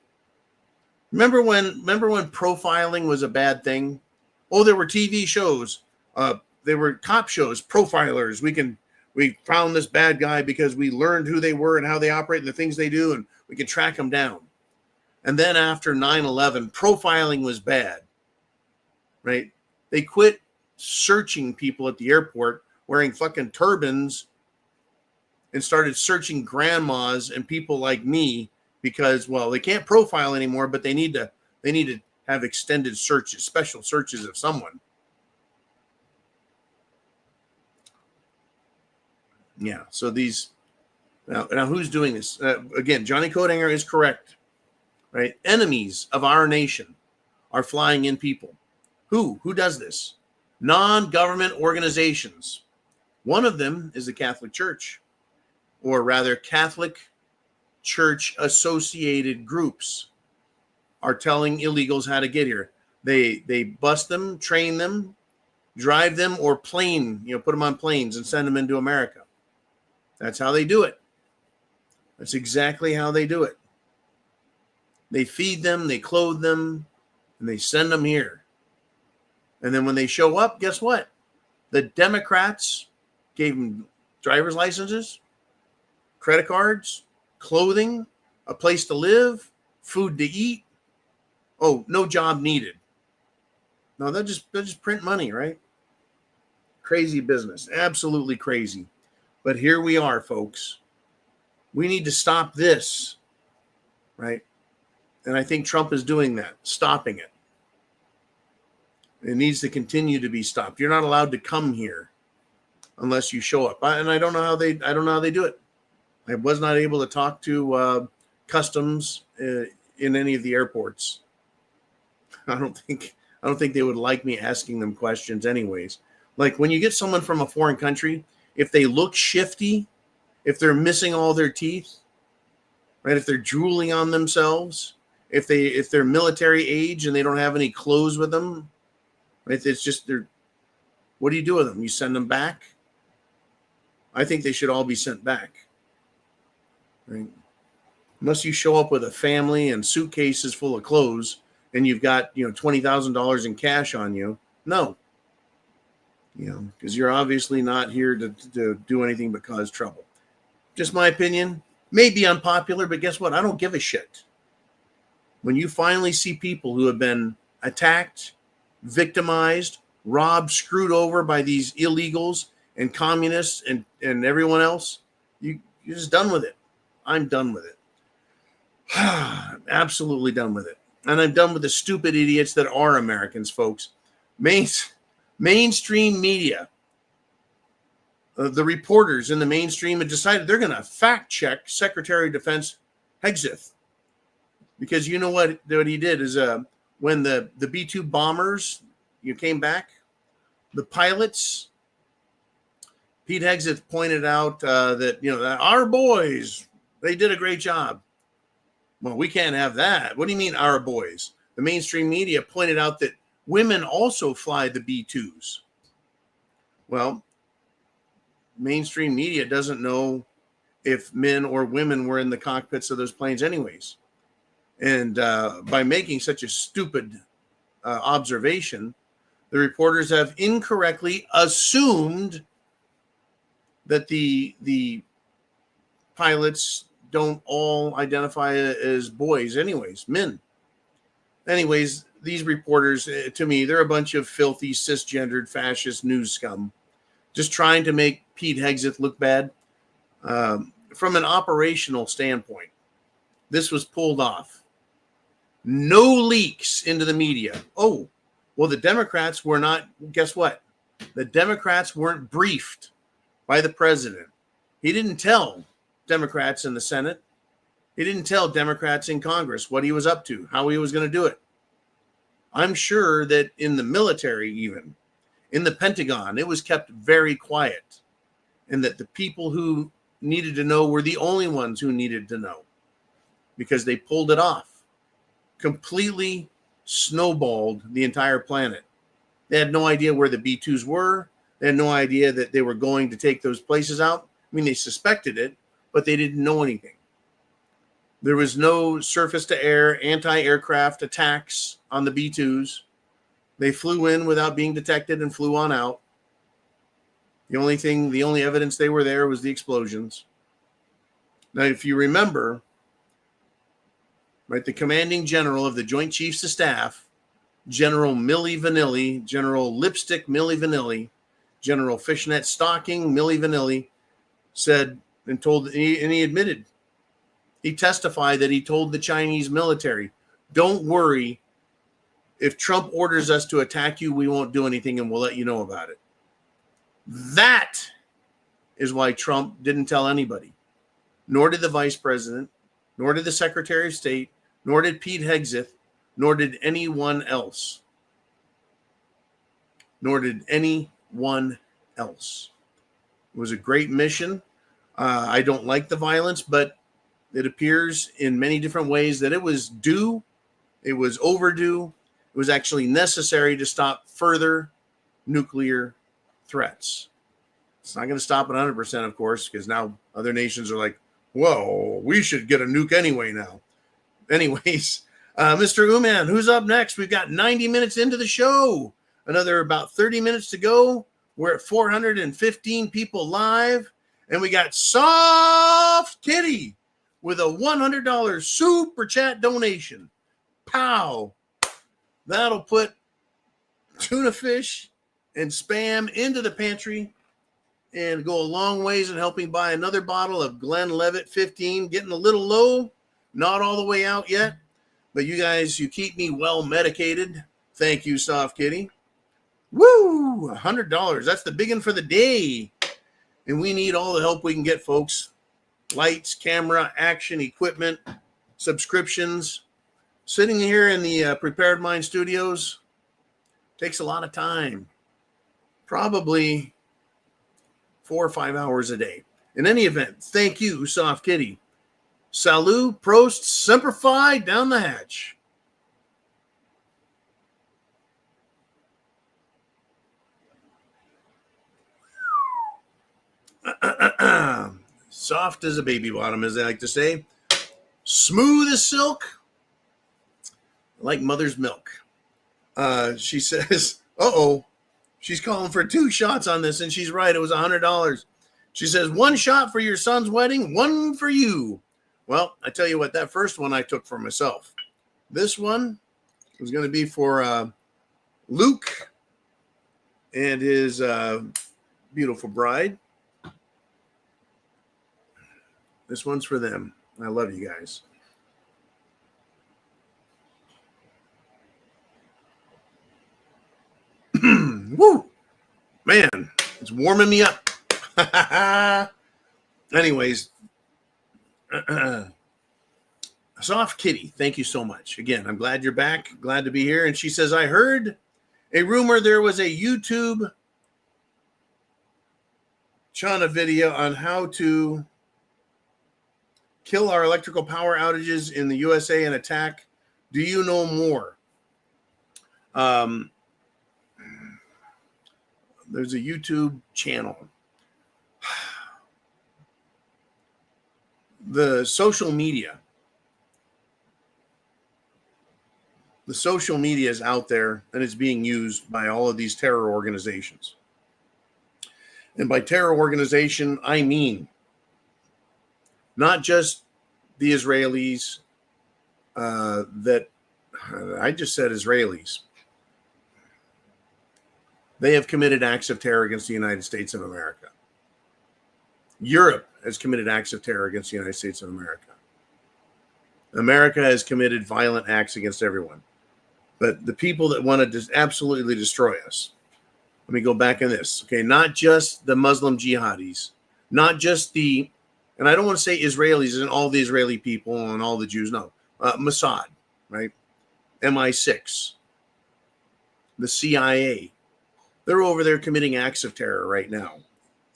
Remember when profiling was a bad thing? Oh, there were TV shows. There were cop shows, profilers. We found this bad guy because we learned who they were and how they operate and the things they do, and we could track them down. And then after 9/11, profiling was bad, right? They quit searching people at the airport wearing fucking turbans and started searching grandmas and people like me because, well, they can't profile anymore, but they need to have extended searches, special searches of someone. Yeah. So these now who's doing this? Again, Johnny Coathanger is correct, right? Enemies of our nation are flying in people. Who does this? Non-government organizations. One of them is the Catholic Church, or rather Catholic Church associated groups are telling illegals how to get here. They bust them, train them, drive them, or put them on planes and send them into America. That's how they do it. That's exactly how they do it. They feed them, they clothe them, and they send them here. And then when they show up, guess what? The Democrats gave them driver's licenses, credit cards, clothing, a place to live, food to eat. Oh, no job needed. No, they'll just print money, right? Crazy business. Absolutely crazy. But here we are, folks. We need to stop this, right? And I think Trump is doing that, stopping it. It needs to continue to be stopped. You're not allowed to come here unless you show up. And I don't know how they do it. I was not able to talk to customs in any of the airports. I don't think they would like me asking them questions anyways. Like when you get someone from a foreign country, if they look shifty, if they're missing all their teeth, right? If they're drooling on themselves, if they're military age and they don't have any clothes with them, right? It's just what do you do with them? You send them back? I think they should all be sent back. Right? Unless you show up with a family and suitcases full of clothes and you've got, $20,000 in cash on you. No. Because you're obviously not here to do anything but cause trouble. Just my opinion. May be unpopular, but guess what? I don't give a shit. When you finally see people who have been attacked, victimized, robbed, screwed over by these illegals and communists and everyone else, you're just done with it. I'm done with it. Absolutely done with it. And I'm done with the stupid idiots that are Americans, folks. Mainstream media, the reporters in the mainstream have decided they're going to fact check Secretary of Defense Hegseth. Because you know what he did is when the B-2 bombers came back, the pilots, Pete Hegseth pointed out that our boys, they did a great job. Well, we can't have that. What do you mean our boys? The mainstream media pointed out that women also fly the B-2s. Well, mainstream media doesn't know if men or women were in the cockpits of those planes anyways. And by making such a stupid observation, the reporters have incorrectly assumed that the pilots don't all identify as boys anyways, men. Anyways, these reporters, to me, they're a bunch of filthy, cisgendered, fascist news scum just trying to make Pete Hegseth look bad. From an operational standpoint, this was pulled off. No leaks into the media. Oh, well, the Democrats were not, guess what? The Democrats weren't briefed by the president. He didn't tell Democrats in the Senate. He didn't tell Democrats in Congress what he was up to, how he was going to do it. I'm sure that in the military, even in the Pentagon, it was kept very quiet, and that the people who needed to know were the only ones who needed to know, because they pulled it off. Completely snowballed the entire planet. They had no idea where the B-2s were. They had no idea that they were going to take those places out. I mean, they suspected it, but they didn't know anything. There was no surface-to-air anti-aircraft attacks on the B-2s. They flew in without being detected and flew on out. The only evidence they were there was the explosions. Now, if you remember, right, the commanding general of the Joint Chiefs of Staff, General Milli Vanilli, General Lipstick Milli Vanilli, General Fishnet Stocking Milli Vanilli, said and he admitted, he testified that he told the Chinese military, don't worry, if Trump orders us to attack you, we won't do anything and we'll let you know about it. That is why Trump didn't tell anybody, nor did the vice president, nor did the Secretary of State, nor did Pete Hegseth, nor did anyone else. Nor did anyone else. It was a great mission. I don't like the violence, but it appears in many different ways that it was due, it was overdue, it was actually necessary to stop further nuclear threats. It's not going to stop at 100%, of course, because now other nations are like, whoa, we should get a nuke anyway now. Anyways, Mr. Uman, who's up next? We've got 90 minutes into the show. Another about 30 minutes to go. We're at 415 people live. And we got Soft Kitty with a $100 super chat donation. Pow. That'll put tuna fish and Spam into the pantry and go a long ways in helping buy another bottle of Glenlivet 15. Getting a little low, not all the way out yet, but you guys, you keep me well medicated. Thank you, Soft Kitty. Woo! $100. That's the big one for the day. And we need all the help we can get, folks. Lights, camera, action, equipment, subscriptions. Sitting here in the Prepared Mind studios takes a lot of time. Probably 4 or 5 hours a day. In any event, thank you, Soft Kitty. Salut, Prost, Semper Fi, down the hatch. Soft as a baby bottom, as they like to say. Smooth as silk, like mother's milk. She says, she's calling for 2 shots on this, and she's right. It was $100. She says, 1 shot for your son's wedding, 1 for you. Well, I tell you what, that first one I took for myself. This one was going to be for Luke and his beautiful bride. This one's for them. I love you guys. Woo! Man, it's warming me up. Anyways, Soft Kitty, thank you so much. Again, I'm glad you're back. Glad to be here. And she says, I heard a rumor there was a YouTube China video on how to kill our electrical power outages in the USA and attack. Do you know more? There's a YouTube channel. The social media is out there and it's being used by all of these terror organizations. And by terror organization, I mean not just the Israelis that I just said Israelis. They have committed acts of terror against the United States of America. Europe has committed acts of terror against the United States of America. America has committed violent acts against everyone. But the people that want to absolutely destroy us, let me go back in this. Okay, not just the Muslim jihadis, not just the, and I don't want to say Israelis and all the Israeli people and all the Jews, no. Mossad, right? MI6, the CIA. They're over there committing acts of terror right now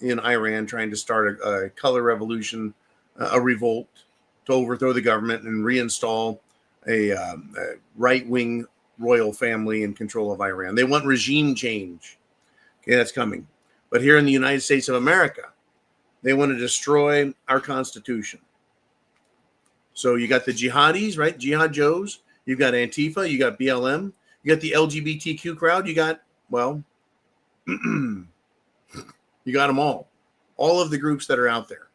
in Iran, trying to start a color revolution, a revolt to overthrow the government and reinstall a right-wing royal family in control of Iran. They want regime change. Okay, that's coming. But here in the United States of America, they want to destroy our Constitution. So you got the jihadis, right? Jihad Joes. You've got Antifa. You got BLM. You got the LGBTQ crowd. You got, well, you got them all. All of the groups that are out there,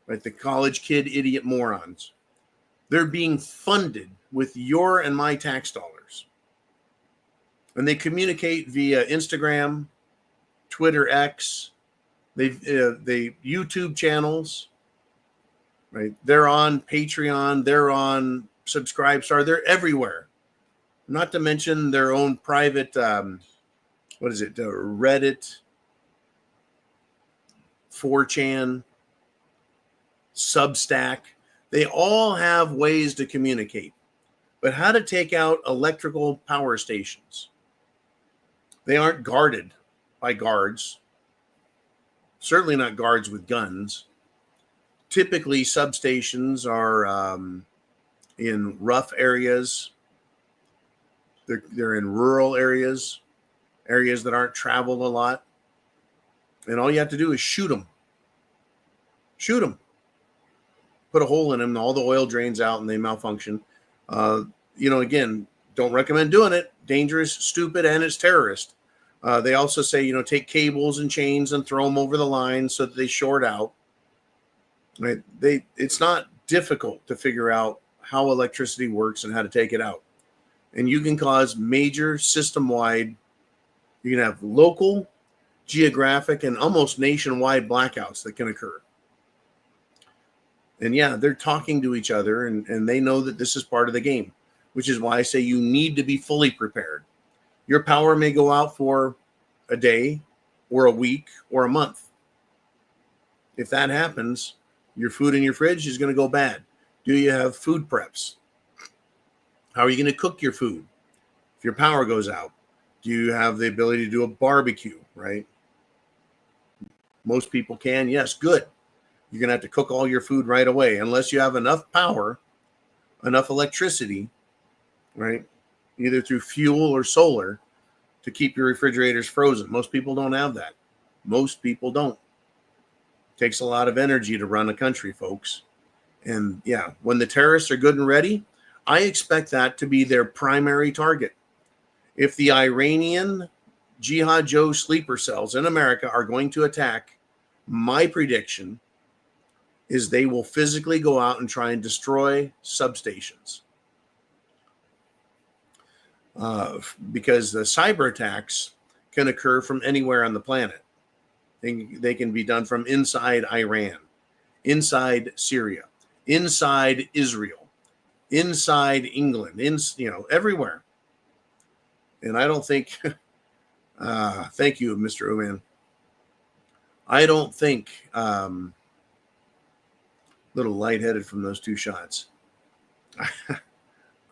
right? The college kid idiot morons. They're being funded with your and my tax dollars. And they communicate via Instagram, Twitter X, they YouTube channels, right? They're on Patreon, they're on Subscribestar, they're everywhere. Not to mention their own private, Reddit, 4chan, Substack. They all have ways to communicate. but how to take out electrical power stations. They aren't guarded by guards, certainly not guards with guns. Typically, substations are in rough areas. They're in rural areas that aren't traveled a lot. And all you have to do is shoot them. Shoot them. Put a hole in them, and all the oil drains out and they malfunction. Again, don't recommend doing it. Dangerous, stupid, and it's terrorist. They also say, take cables and chains and throw them over the line so that they short out. Right? It's not difficult to figure out how electricity works and how to take it out. And you can cause major system-wide, you can have local, geographic, and almost nationwide blackouts that can occur. And yeah, they're talking to each other, and they know that this is part of the game, which is why I say you need to be fully prepared. Your power may go out for a day or a week or a month. If that happens, your food in your fridge is going to go bad. Do you have food preps? How are you going to cook your food if your power goes out? Do you have the ability to do a barbecue, right? Most people can. Yes, good. You're going to have to cook all your food right away unless you have enough power, enough electricity, right? Either through fuel or solar to keep your refrigerators frozen. Most people don't have that. Most people don't. It takes a lot of energy to run a country, folks. And yeah, when the terrorists are good and ready, I expect that to be their primary target. If the Iranian Jihad Joe sleeper cells in America are going to attack, my prediction is they will physically go out and try and destroy substations. Because the cyber attacks can occur from anywhere on the planet. They can be done from inside Iran, inside Syria, inside Israel, inside England, everywhere. And I don't think, thank you, Mr. Uman. I don't think, little lightheaded from those two shots.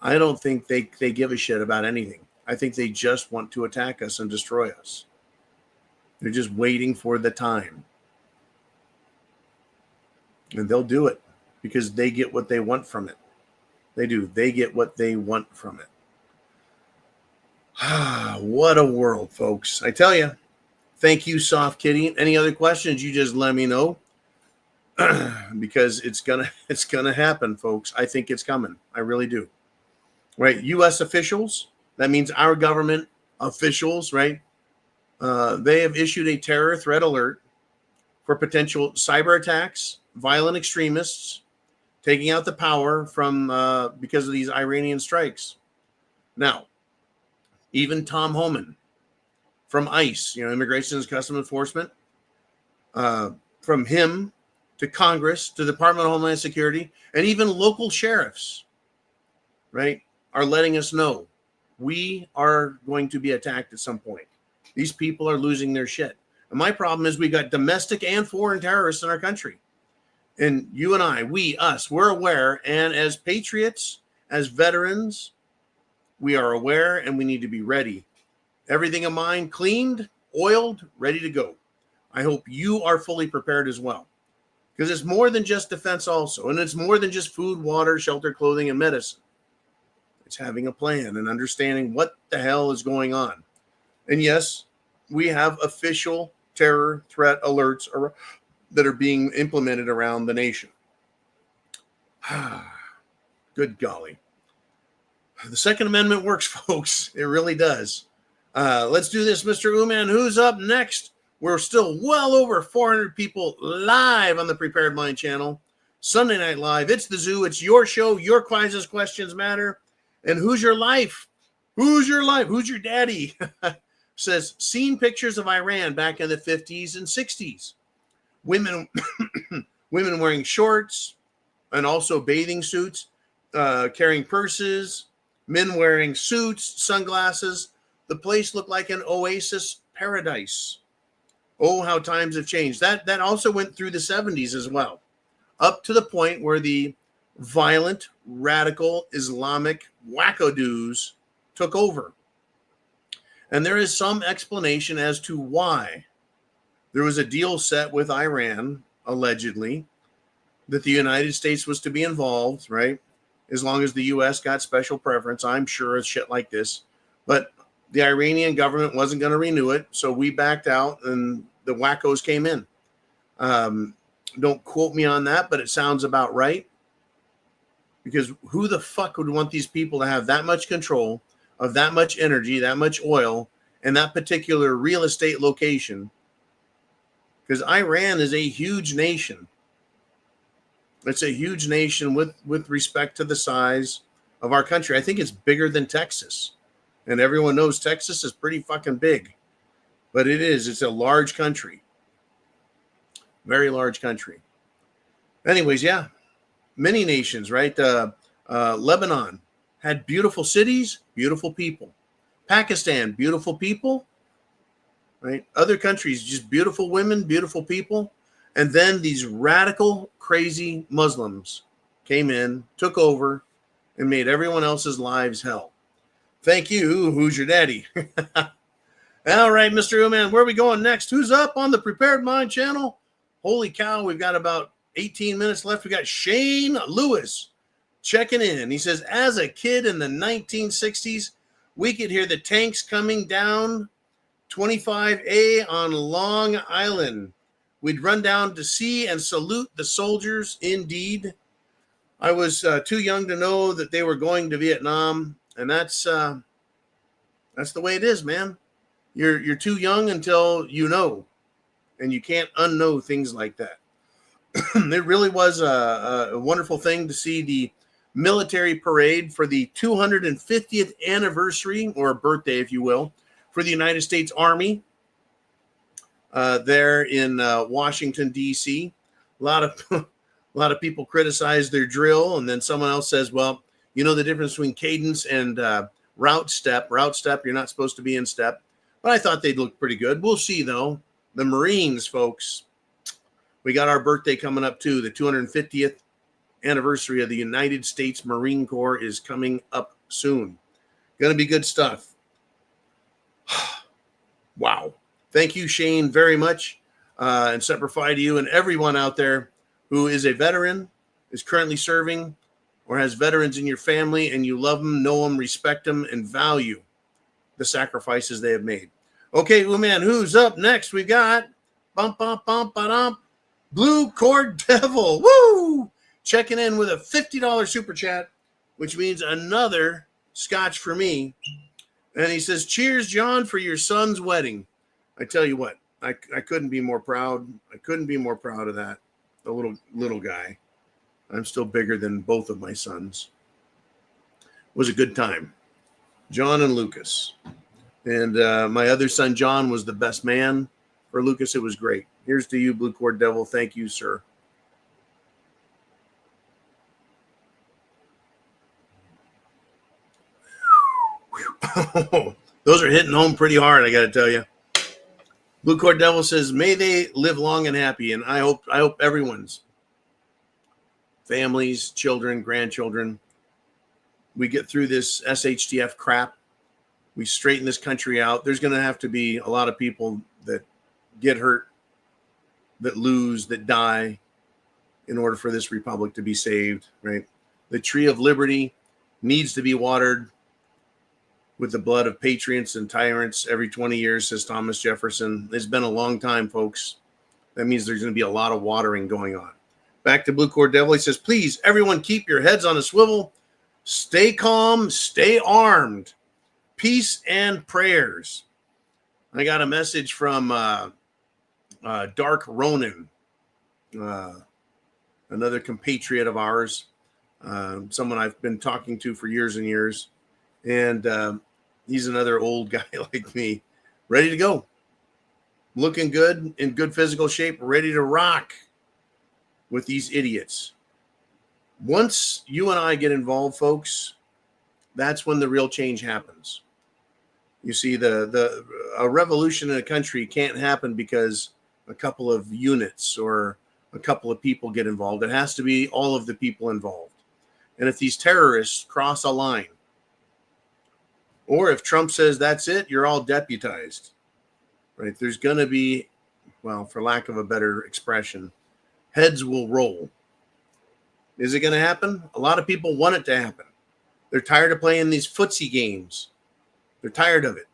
I don't think they give a shit about anything. I think they just want to attack us and destroy us. They're just waiting for the time. And they'll do it because they get what they want from it. They do. They get what they want from it. What a world, folks. I tell you, thank you, Soft Kitty. Any other questions, you just let me know. Because it's gonna happen, folks. I think it's coming. I really do. Right? U.S. officials, that means our government officials, right? They have issued a terror threat alert for potential cyber attacks, violent extremists taking out the power from because of these Iranian strikes. Now, even Tom Homan from ICE, Immigration and Customs Enforcement, from him to Congress, to the Department of Homeland Security, and even local sheriffs, right, are letting us know we are going to be attacked at some point. These people are losing their shit. And my problem is we got domestic and foreign terrorists in our country. And you and I, we're aware. And as patriots, as veterans, we are aware and we need to be ready. Everything of mine cleaned, oiled, ready to go. I hope you are fully prepared as well. Because it's more than just defense also. And it's more than just food, water, shelter, clothing, and medicine. It's having a plan and understanding what the hell is going on. And yes, we have official terror threat alerts that are being implemented around the nation. Good golly. The Second Amendment works, folks. It really does. Let's do this, Mr. Uman. Who's up next? We're still well over 400 people live on the Prepared Mind channel. Sunday Night Live. It's the Zoo. It's your show. Your questions matter. And who's your life? Who's your life? Who's your daddy? Says, seen pictures of Iran back in the 50s and 60s. Women wearing shorts and also bathing suits, carrying purses, men wearing suits, sunglasses. The place looked like an oasis paradise. Oh, how times have changed. That also went through the 70s as well, up to the point where the violent radical Islamic wackadoos took over. And there is some explanation as to why. There was a deal set with Iran, allegedly, that the United States was to be involved, right? As long as the U.S. got special preference, I'm sure it's shit like this. But the Iranian government wasn't going to renew it, so we backed out, and the wackos came in. Don't quote me on that, but it sounds about right. Because who the fuck would want these people to have that much control of that much energy, that much oil, and that particular real estate location? Because Iran is a huge nation. It's a huge nation with respect to the size of our country. I think it's bigger than Texas. And everyone knows Texas is pretty fucking big. But it is. It's a large country. Very large country. Anyways, yeah. Many nations, right? Lebanon had beautiful cities, beautiful people. Pakistan, beautiful people, right? Other countries, just beautiful women, beautiful people. And then these radical, crazy Muslims came in, took over, and made everyone else's lives hell. Thank you. Who's your daddy? All right, Mr. Uman, where are we going next? Who's up on the Prepared Mind channel? Holy cow, we've got about 18 minutes left. We got Shane Lewis checking in. He says, as a kid in the 1960s, we could hear the tanks coming down 25A on Long Island. We'd run down to see and salute the soldiers. Indeed. I was too young to know that they were going to Vietnam. And that's the way it is, man. You're too young until you know. And you can't unknow things like that. It really was a wonderful thing to see the military parade for the 250th anniversary, or birthday, if you will, for the United States Army there in Washington, D.C. A lot of people criticize their drill, and then someone else says, well, you know the difference between cadence and route step. Route step, you're not supposed to be in step. But I thought they'd look pretty good. We'll see, though. The Marines, folks. We got our birthday coming up, too. The 250th anniversary of the United States Marine Corps is coming up soon. Going to be good stuff. Wow. Thank you, Shane, very much. And Semper Fi to you and everyone out there who is a veteran, is currently serving, or has veterans in your family, and you love them, know them, respect them, and value the sacrifices they have made. Okay, man, who's up next? We got Blue Cord Devil. Woo! Checking in with a $50 super chat, which means another scotch for me. And he says, cheers, John, for your son's wedding. I tell you what, I couldn't be more proud. I couldn't be more proud of that. The little guy. I'm still bigger than both of my sons. It was a good time. John and Lucas. And my other son, John, was the best man. For Lucas, it was great. Here's to you, Blue Cord Devil. Thank you, sir. Those are hitting home pretty hard, I got to tell you. Blue Cord Devil says, may they live long and happy. And I hope everyone's families, children, grandchildren, we get through this SHTF crap. We straighten this country out. There's going to have to be a lot of people that get hurt, that lose, that die in order for this republic to be saved, right? The tree of liberty needs to be watered with the blood of patriots and tyrants every 20 years, says Thomas Jefferson. It's been a long time, folks. That means there's going to be a lot of watering going on. Back to Blue Cord Devil. He says, please, everyone, keep your heads on a swivel. Stay calm. Stay armed. Peace and prayers. I got a message from Dark Ronin, another compatriot of ours, someone I've been talking to for years and years. And he's another old guy like me, ready to go, looking good, in good physical shape, ready to rock with these idiots. Once you and I get involved, folks, that's when the real change happens. You see, a revolution in a country can't happen because a couple of units or a couple of people get involved. It has to be all of the people involved. And if these terrorists cross a line, or if Trump says that's it, you're all deputized, right? There's going to be, well, for lack of a better expression, heads will roll. Is it going to happen? A lot of people want it to happen. They're tired of playing these footsie games. They're tired of it.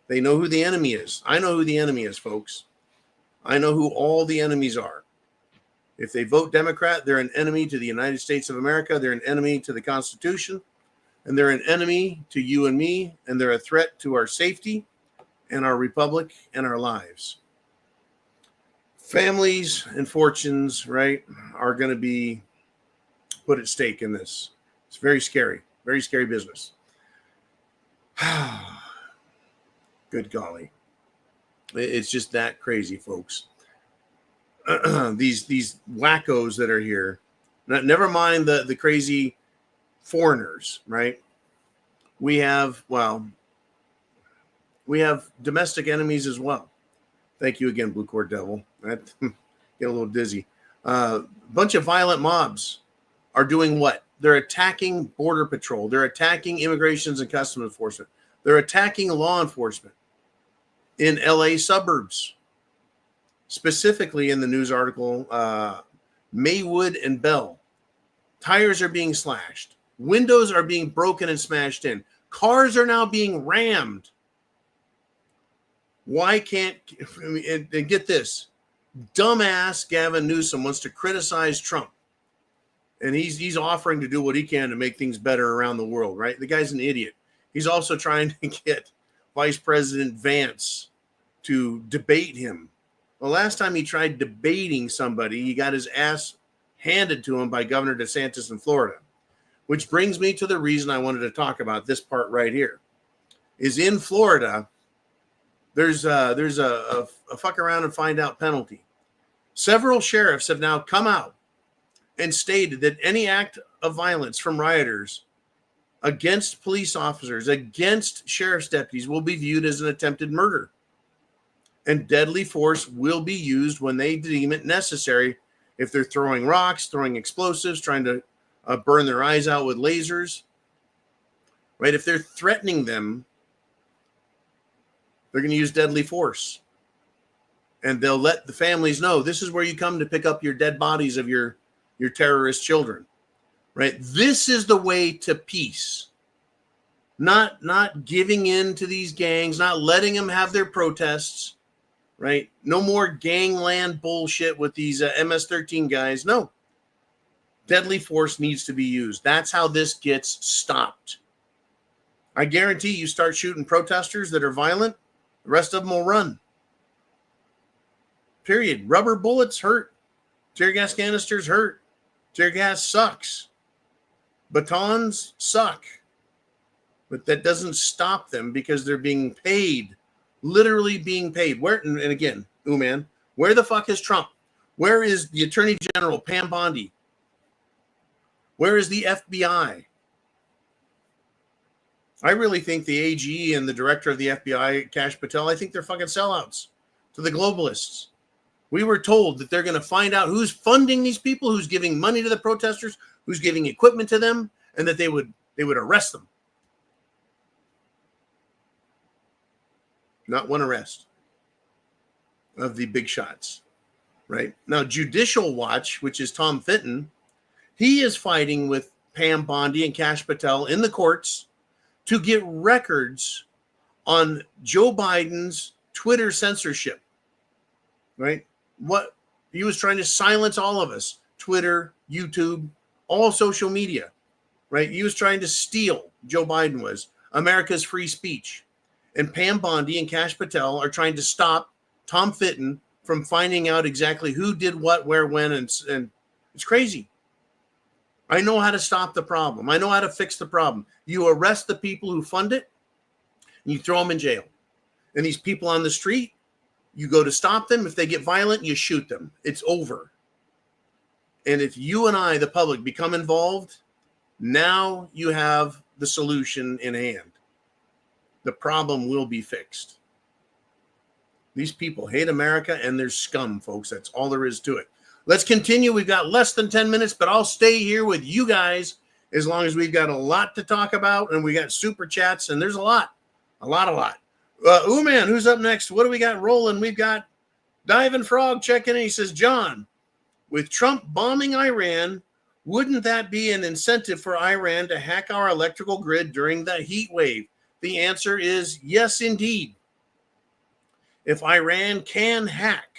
They know who the enemy is. I know who the enemy is, folks. I know who all the enemies are. If they vote Democrat, they're an enemy to the United States of America. They're an enemy to the Constitution. And they're an enemy to you and me. And they're a threat to our safety and our republic and our lives. Families and fortunes, right, are going to be put at stake in this. It's very scary business. Good golly. It's just that crazy, folks. These wackos that are here, never mind the crazy foreigners, right? We have domestic enemies as well. Thank you again, Blue Cord Devil. Get a little dizzy. Bunch of violent mobs are doing what? They're attacking Border Patrol. They're attacking Immigrations and Customs Enforcement. They're attacking law enforcement in LA suburbs. Specifically in the news article, Maywood and Bell. Tires are being slashed. Windows are being broken and smashed in. Cars are now being rammed. Why can't, and get this, dumbass Gavin Newsom wants to criticize Trump. And he's offering to do what he can to make things better around the world, right? The guy's an idiot. He's also trying to get Vice President Vance to debate him. Well, last time he tried debating somebody, he got his ass handed to him by Governor DeSantis in Florida. Which brings me to the reason I wanted to talk about this part right here. Is in Florida, there's a fuck around and find out penalty. Several sheriffs have now come out and stated that any act of violence from rioters against police officers, against sheriff's deputies, will be viewed as an attempted murder. And deadly force will be used when they deem it necessary. If they're throwing rocks, throwing explosives, trying to burn their eyes out with lasers, right? If they're threatening them, they're going to use deadly force. And they'll let the families know this is where you come to pick up your dead bodies of your terrorist children, right? This is the way to peace. Not giving in to these gangs, not letting them have their protests, right? No more gangland bullshit with these MS-13 guys. No. Deadly force needs to be used. That's how this gets stopped. I guarantee you start shooting protesters that are violent, the rest of them will run. Period. Rubber bullets hurt. Tear gas canisters hurt. Tear gas sucks. Batons suck. But that doesn't stop them because they're being paid. Literally being paid. Where, and again, man, where the fuck is Trump? Where is the Attorney General, Pam Bondi? Where is the FBI? I really think the AG and the director of the FBI, Kash Patel, I think they're fucking sellouts to the globalists. We were told that they're going to find out who's funding these people, who's giving money to the protesters, who's giving equipment to them, and that they would arrest them. Not one arrest of the big shots, right? Now, Judicial Watch, which is Tom Fitton, he is fighting with Pam Bondi and Kash Patel in the courts to get records on Joe Biden's Twitter censorship, right? What he was trying to silence all of us, Twitter, YouTube, all social media, right? He was trying to steal, Joe Biden was, America's free speech. And Pam Bondi and Kash Patel are trying to stop Tom Fitton from finding out exactly who did what, where, when, and it's crazy. I know how to stop the problem. I know how to fix the problem. You arrest the people who fund it, and you throw them in jail. And these people on the street, you go to stop them. If they get violent, you shoot them. It's over. And if you and I, the public, become involved, now you have the solution in hand. The problem will be fixed. These people hate America, and they're scum, folks. That's all there is to it. Let's continue. We've got less than 10 minutes, but I'll stay here with you guys as long as we've got a lot to talk about and we got super chats, and there's a lot. Ooman, who's up next? What do we got rolling? We've got Diving Frog checking in. He says, John, with Trump bombing Iran, wouldn't that be an incentive for Iran to hack our electrical grid during the heat wave? The answer is yes, indeed. If Iran can hack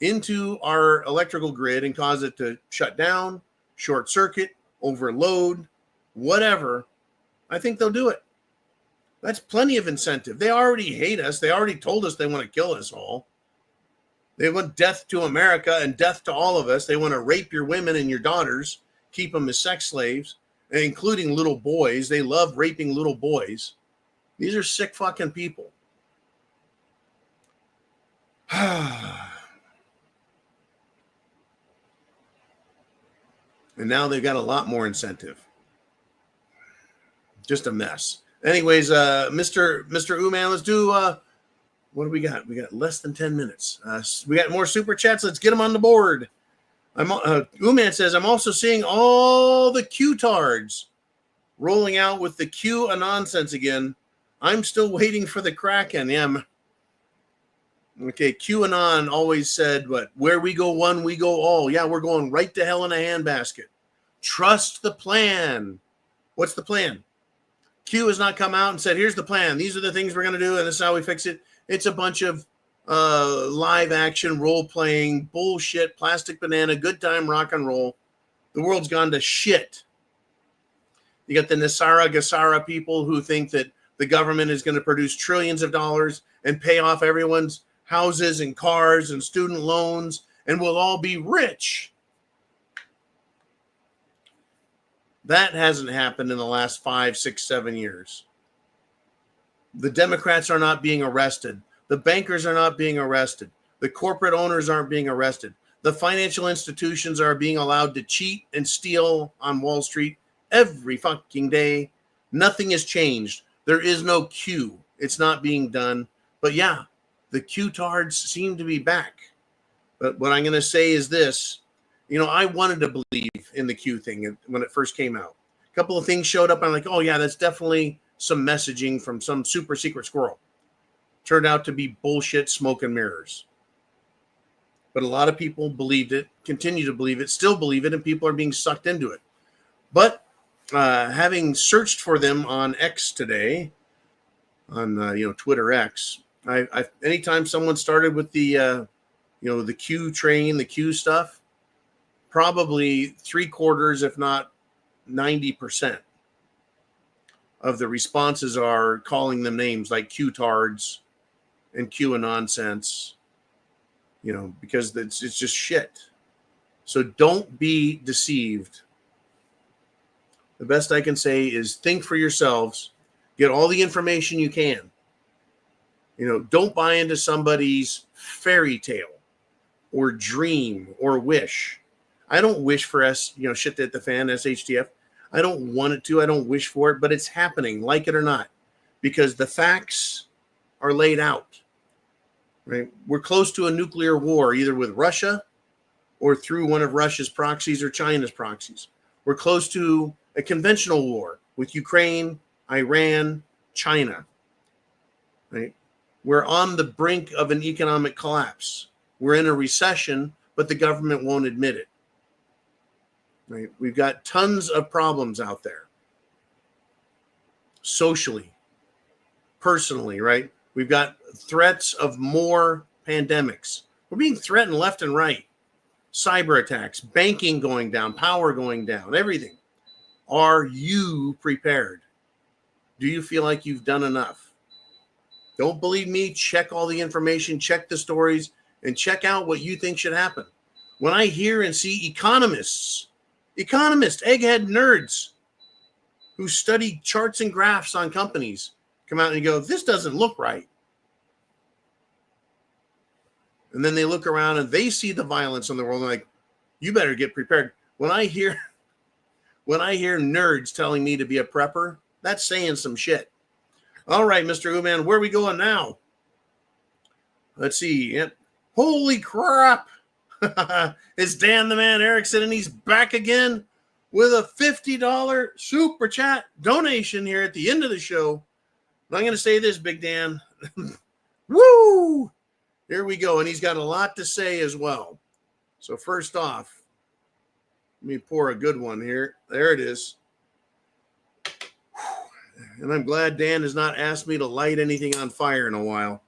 into our electrical grid and cause it to shut down, short circuit, overload, whatever, I think they'll do it. That's plenty of incentive. They already hate us. They already told us they want to kill us all. They want death to America and death to all of us. They want to rape your women and your daughters, keep them as sex slaves, including little boys. They love raping little boys. These are sick fucking people. And now they've got a lot more incentive. Just a mess. Anyways, Mr. Uman, let's do, what do we got? We got less than 10 minutes. We got more super chats. Let's get them on the board. Uman says, I'm also seeing all the Q-tards rolling out with the Q nonsense again. I'm still waiting for the Kraken. Yeah. Okay, QAnon always said, what? Where we go one, we go all. Yeah, we're going right to hell in a handbasket. Trust the plan. What's the plan? Q has not come out and said, here's the plan. These are the things we're going to do, and this is how we fix it. It's a bunch of live action, role-playing, bullshit, plastic banana, good time rock and roll. The world's gone to shit. You got the Nasara Gasara people who think that the government is going to produce trillions of dollars and pay off everyone's houses and cars and student loans, and we'll all be rich. That hasn't happened in the last 5, 6, 7 years. The Democrats are not being arrested. The bankers are not being arrested. The corporate owners aren't being arrested. The financial institutions are being allowed to cheat and steal on Wall Street every fucking day. Nothing has changed. There is no Q. It's not being done. But yeah, the Q-tards seem to be back. But what I'm going to say is this. You know, I wanted to believe in the Q thing when it first came out. A couple of things showed up. I'm like, oh, yeah, that's definitely some messaging from some super secret squirrel. Turned out to be bullshit, smoke and mirrors. But a lot of people believed it, continue to believe it, still believe it, and people are being sucked into it. But having searched for them on X today, on Twitter X, I anytime someone started with the the Q train, the Q stuff, probably 3/4, if not 90% of the responses are calling them names like Q-tards and Q nonsense, because it's just shit. So don't be deceived. The best I can say is think for yourselves, get all the information you can. Don't buy into somebody's fairy tale or dream or wish. I don't wish for shit to hit the fan, SHTF. I don't want it to. I don't wish for it, but it's happening, like it or not, because the facts are laid out. Right? We're close to a nuclear war, either with Russia or through one of Russia's proxies or China's proxies. We're close to a conventional war with Ukraine, Iran, China. Right? We're on the brink of an economic collapse. We're in a recession, but the government won't admit it. Right? We've got tons of problems out there. Socially, personally, right? We've got threats of more pandemics. We're being threatened left and right. Cyber attacks, banking going down, power going down, everything. Are you prepared? Do you feel like you've done enough? Don't believe me? Check all the information, check the stories, and check out what you think should happen. When I hear and see economists, egghead nerds who study charts and graphs on companies come out and go, this doesn't look right. And then they look around and they see the violence in the world and like, you better get prepared. When I hear nerds telling me to be a prepper, that's saying some shit. All right, Mr. Uman, where are we going now? Let's see. Yep. Holy crap. It's Dan the Man Erickson, and he's back again. with a $50 super chat donation here at the end of the show. And I'm going to say this, Big Dan. Woo! Here we go. And he's got a lot to say as well. So first off, let me pour a good one here. There it is. And I'm glad Dan has not asked me to light anything on fire in a while.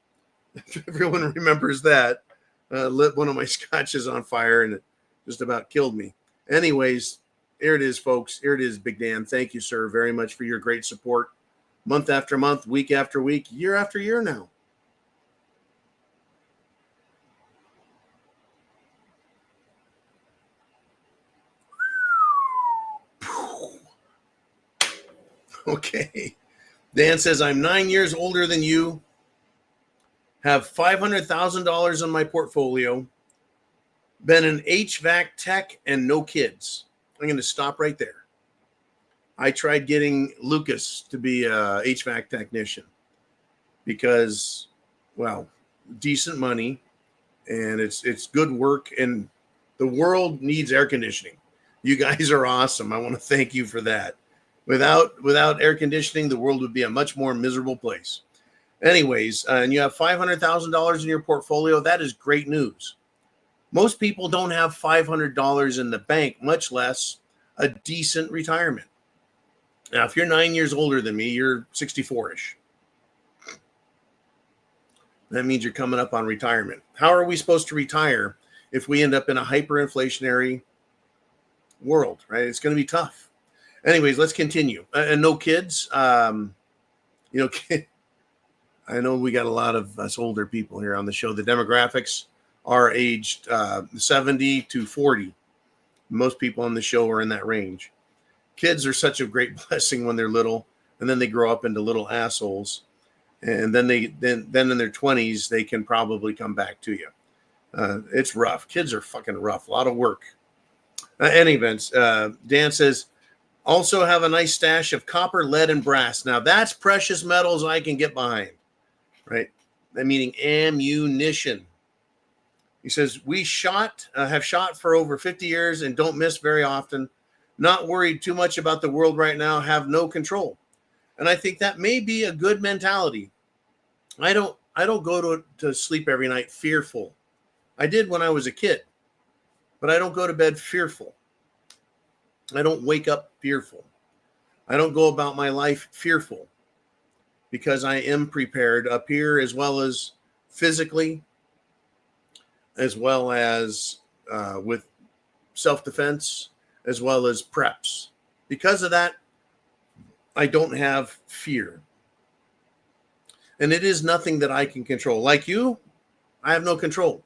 Everyone remembers that. Lit one of my scotches on fire and it just about killed me. Anyways, here it is, folks. Here it is, Big Dan. Thank you, sir, very much for your great support. Month after month, week after week, year after year now. Okay. Dan says, I'm 9 years older than you, have $500,000 in my portfolio, been an HVAC tech and no kids. I'm going to stop right there. I tried getting Lucas to be a HVAC technician because, well, decent money and it's good work and the world needs air conditioning. You guys are awesome. I want to thank you for that. Without air conditioning, the world would be a much more miserable place. Anyways, and you have $500,000 in your portfolio. That is great news. Most people don't have $500 in the bank, much less a decent retirement. Now, if you're 9 years older than me, you're 64-ish. That means you're coming up on retirement. How are we supposed to retire if we end up in a hyperinflationary world, right? It's going to be tough. Anyways, let's continue. And no kids. I know we got a lot of us older people here on the show. The demographics are aged 70 to 40. Most people on the show are in that range. Kids are such a great blessing when they're little, and then they grow up into little assholes. And then then in their 20s, they can probably come back to you. It's rough. Kids are fucking rough. A lot of work. Any events, Dan says, also have a nice stash of copper, lead, and brass. Now, that's precious metals I can get behind, right? That meaning ammunition. He says, we have shot for over 50 years and don't miss very often. Not worried too much about the world right now, have no control. And I think that may be a good mentality. I don't go to sleep every night fearful. I did when I was a kid, but I don't go to bed fearful. I don't wake up fearful. I don't go about my life fearful because I am prepared up here as well as physically, as well as with self-defense, as well as preps. Because of that, I don't have fear. And it is nothing that I can control. Like you, I have no control.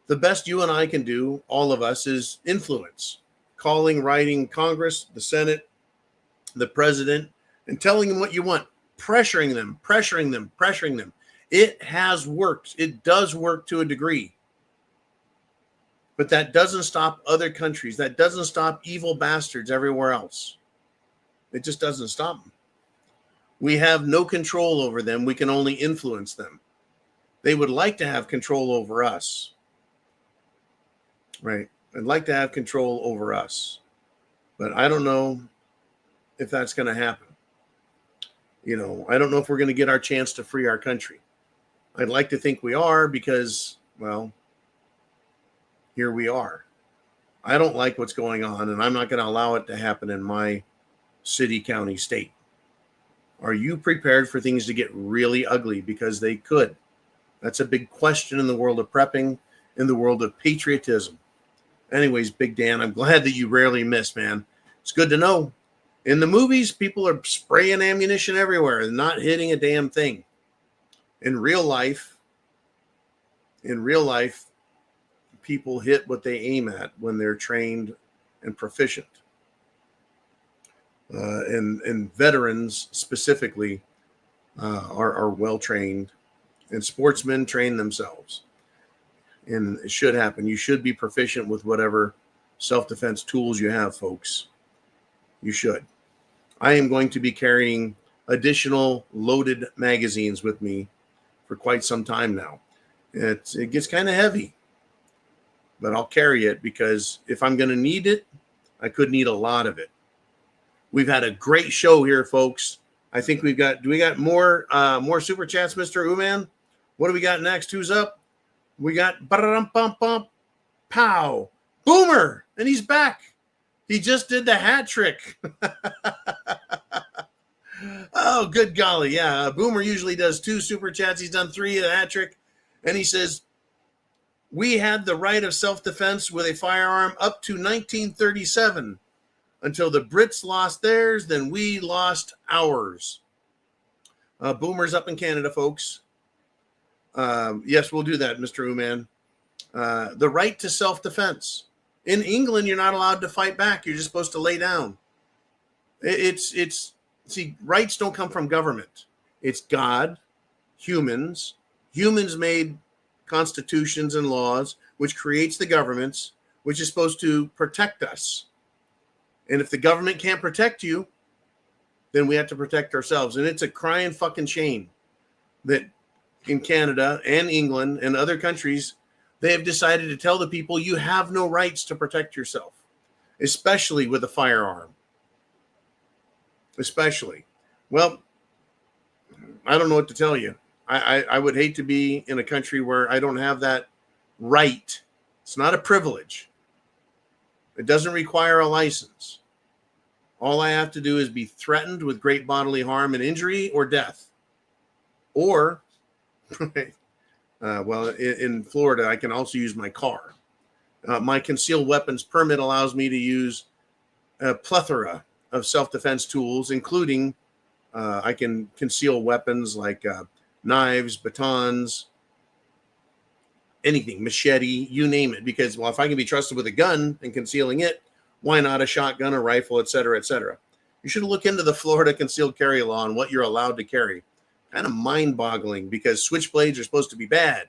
The best you and I can do, all of us, is influence. Calling, writing Congress, the Senate, the president, and telling them what you want. Pressuring them. It has worked. It does work to a degree. But that doesn't stop other countries. That doesn't stop evil bastards everywhere else. It just doesn't stop them. We have no control over them. We can only influence them. They would like to have control over us. Right? I'd like to have control over us. But I don't know if that's going to happen. I don't know if we're going to get our chance to free our country. I'd like to think we are because, well, here we are. I don't like what's going on, and I'm not going to allow it to happen in my city, county, state. Are you prepared for things to get really ugly? Because they could. That's a big question in the world of prepping, in the world of patriotism. Anyways, Big Dan, I'm glad that you rarely miss, man. It's good to know. In the movies, people are spraying ammunition everywhere and not hitting a damn thing. In real life, people hit what they aim at when they're trained and proficient. And veterans specifically are well trained, and sportsmen train themselves. And it should happen. You should be proficient with whatever self-defense tools you have, folks. You should. I am going to be carrying additional loaded magazines with me for quite some time now. It gets kind of heavy, but I'll carry it because if I'm going to need it, I could need a lot of it. We've had a great show here, folks. I think do we got more super chats, Mr. Uman? What do we got next? Who's up? We got pow, Boomer, and he's back. He just did the hat trick. Oh, good golly. Yeah, Boomer usually does 2 super chats. He's done 3 of the hat trick. And he says, we had the right of self-defense with a firearm up to 1937. Until the Brits lost theirs, then we lost ours. Boomer's up in Canada, folks. Yes, we'll do that, Mr. Uman. The right to self-defense. In England, you're not allowed to fight back. You're just supposed to lay down. See, rights don't come from government. It's God, humans made constitutions and laws, which creates the governments, which is supposed to protect us. And if the government can't protect you, then we have to protect ourselves. And it's a crying fucking shame that in Canada and England and other countries, they have decided to tell the people you have no rights to protect yourself, especially with a firearm. Especially. Well, I don't know what to tell you. I would hate to be in a country where I don't have that right. It's not a privilege. It doesn't require a license. All I have to do is be threatened with great bodily harm and injury or death. Or, well, in Florida, I can also use my car. My concealed weapons permit allows me to use a plethora of self-defense tools, including I can conceal weapons like knives, batons, anything, machete, you name it. Because, well, if I can be trusted with a gun and concealing it, why not a shotgun, a rifle, et cetera, et cetera? You should look into the Florida concealed carry law and what you're allowed to carry. Kind of mind-boggling because switchblades are supposed to be bad.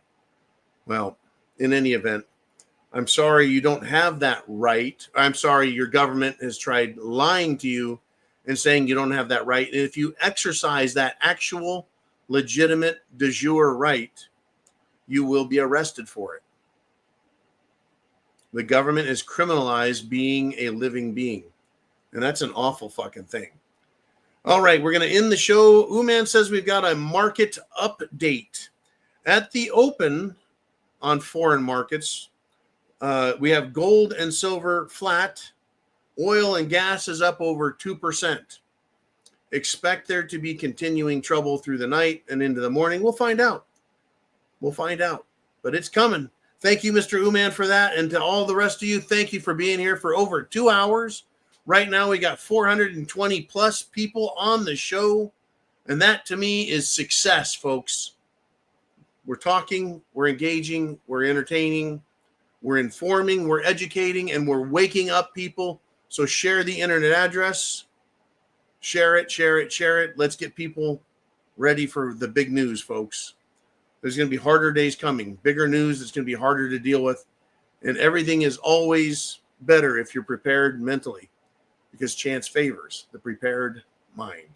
Well, in any event, I'm sorry you don't have that right. I'm sorry your government has tried lying to you and saying you don't have that right. And if you exercise that actual legitimate de jure right, you will be arrested for it. The government has criminalized being a living being. And that's an awful fucking thing. All right, we're going to end the show. Uman says we've got a market update. At the open on foreign markets, we have gold and silver flat. Oil and gas is up over 2%. Expect there to be continuing trouble through the night and into the morning. We'll find out. But it's coming. Thank you, Mr. Uman, for that. And to all the rest of you, thank you for being here for over 2 hours. Right now, we got 420 plus people on the show. And that, to me, is success, folks. We're talking, we're engaging, we're entertaining, we're informing, we're educating, and we're waking up people. So share the internet address. Share it. Let's get people ready for the big news, folks. There's going to be harder days coming, bigger news. It's going to be harder to deal with. And everything is always better if you're prepared mentally, because chance favors the prepared mind.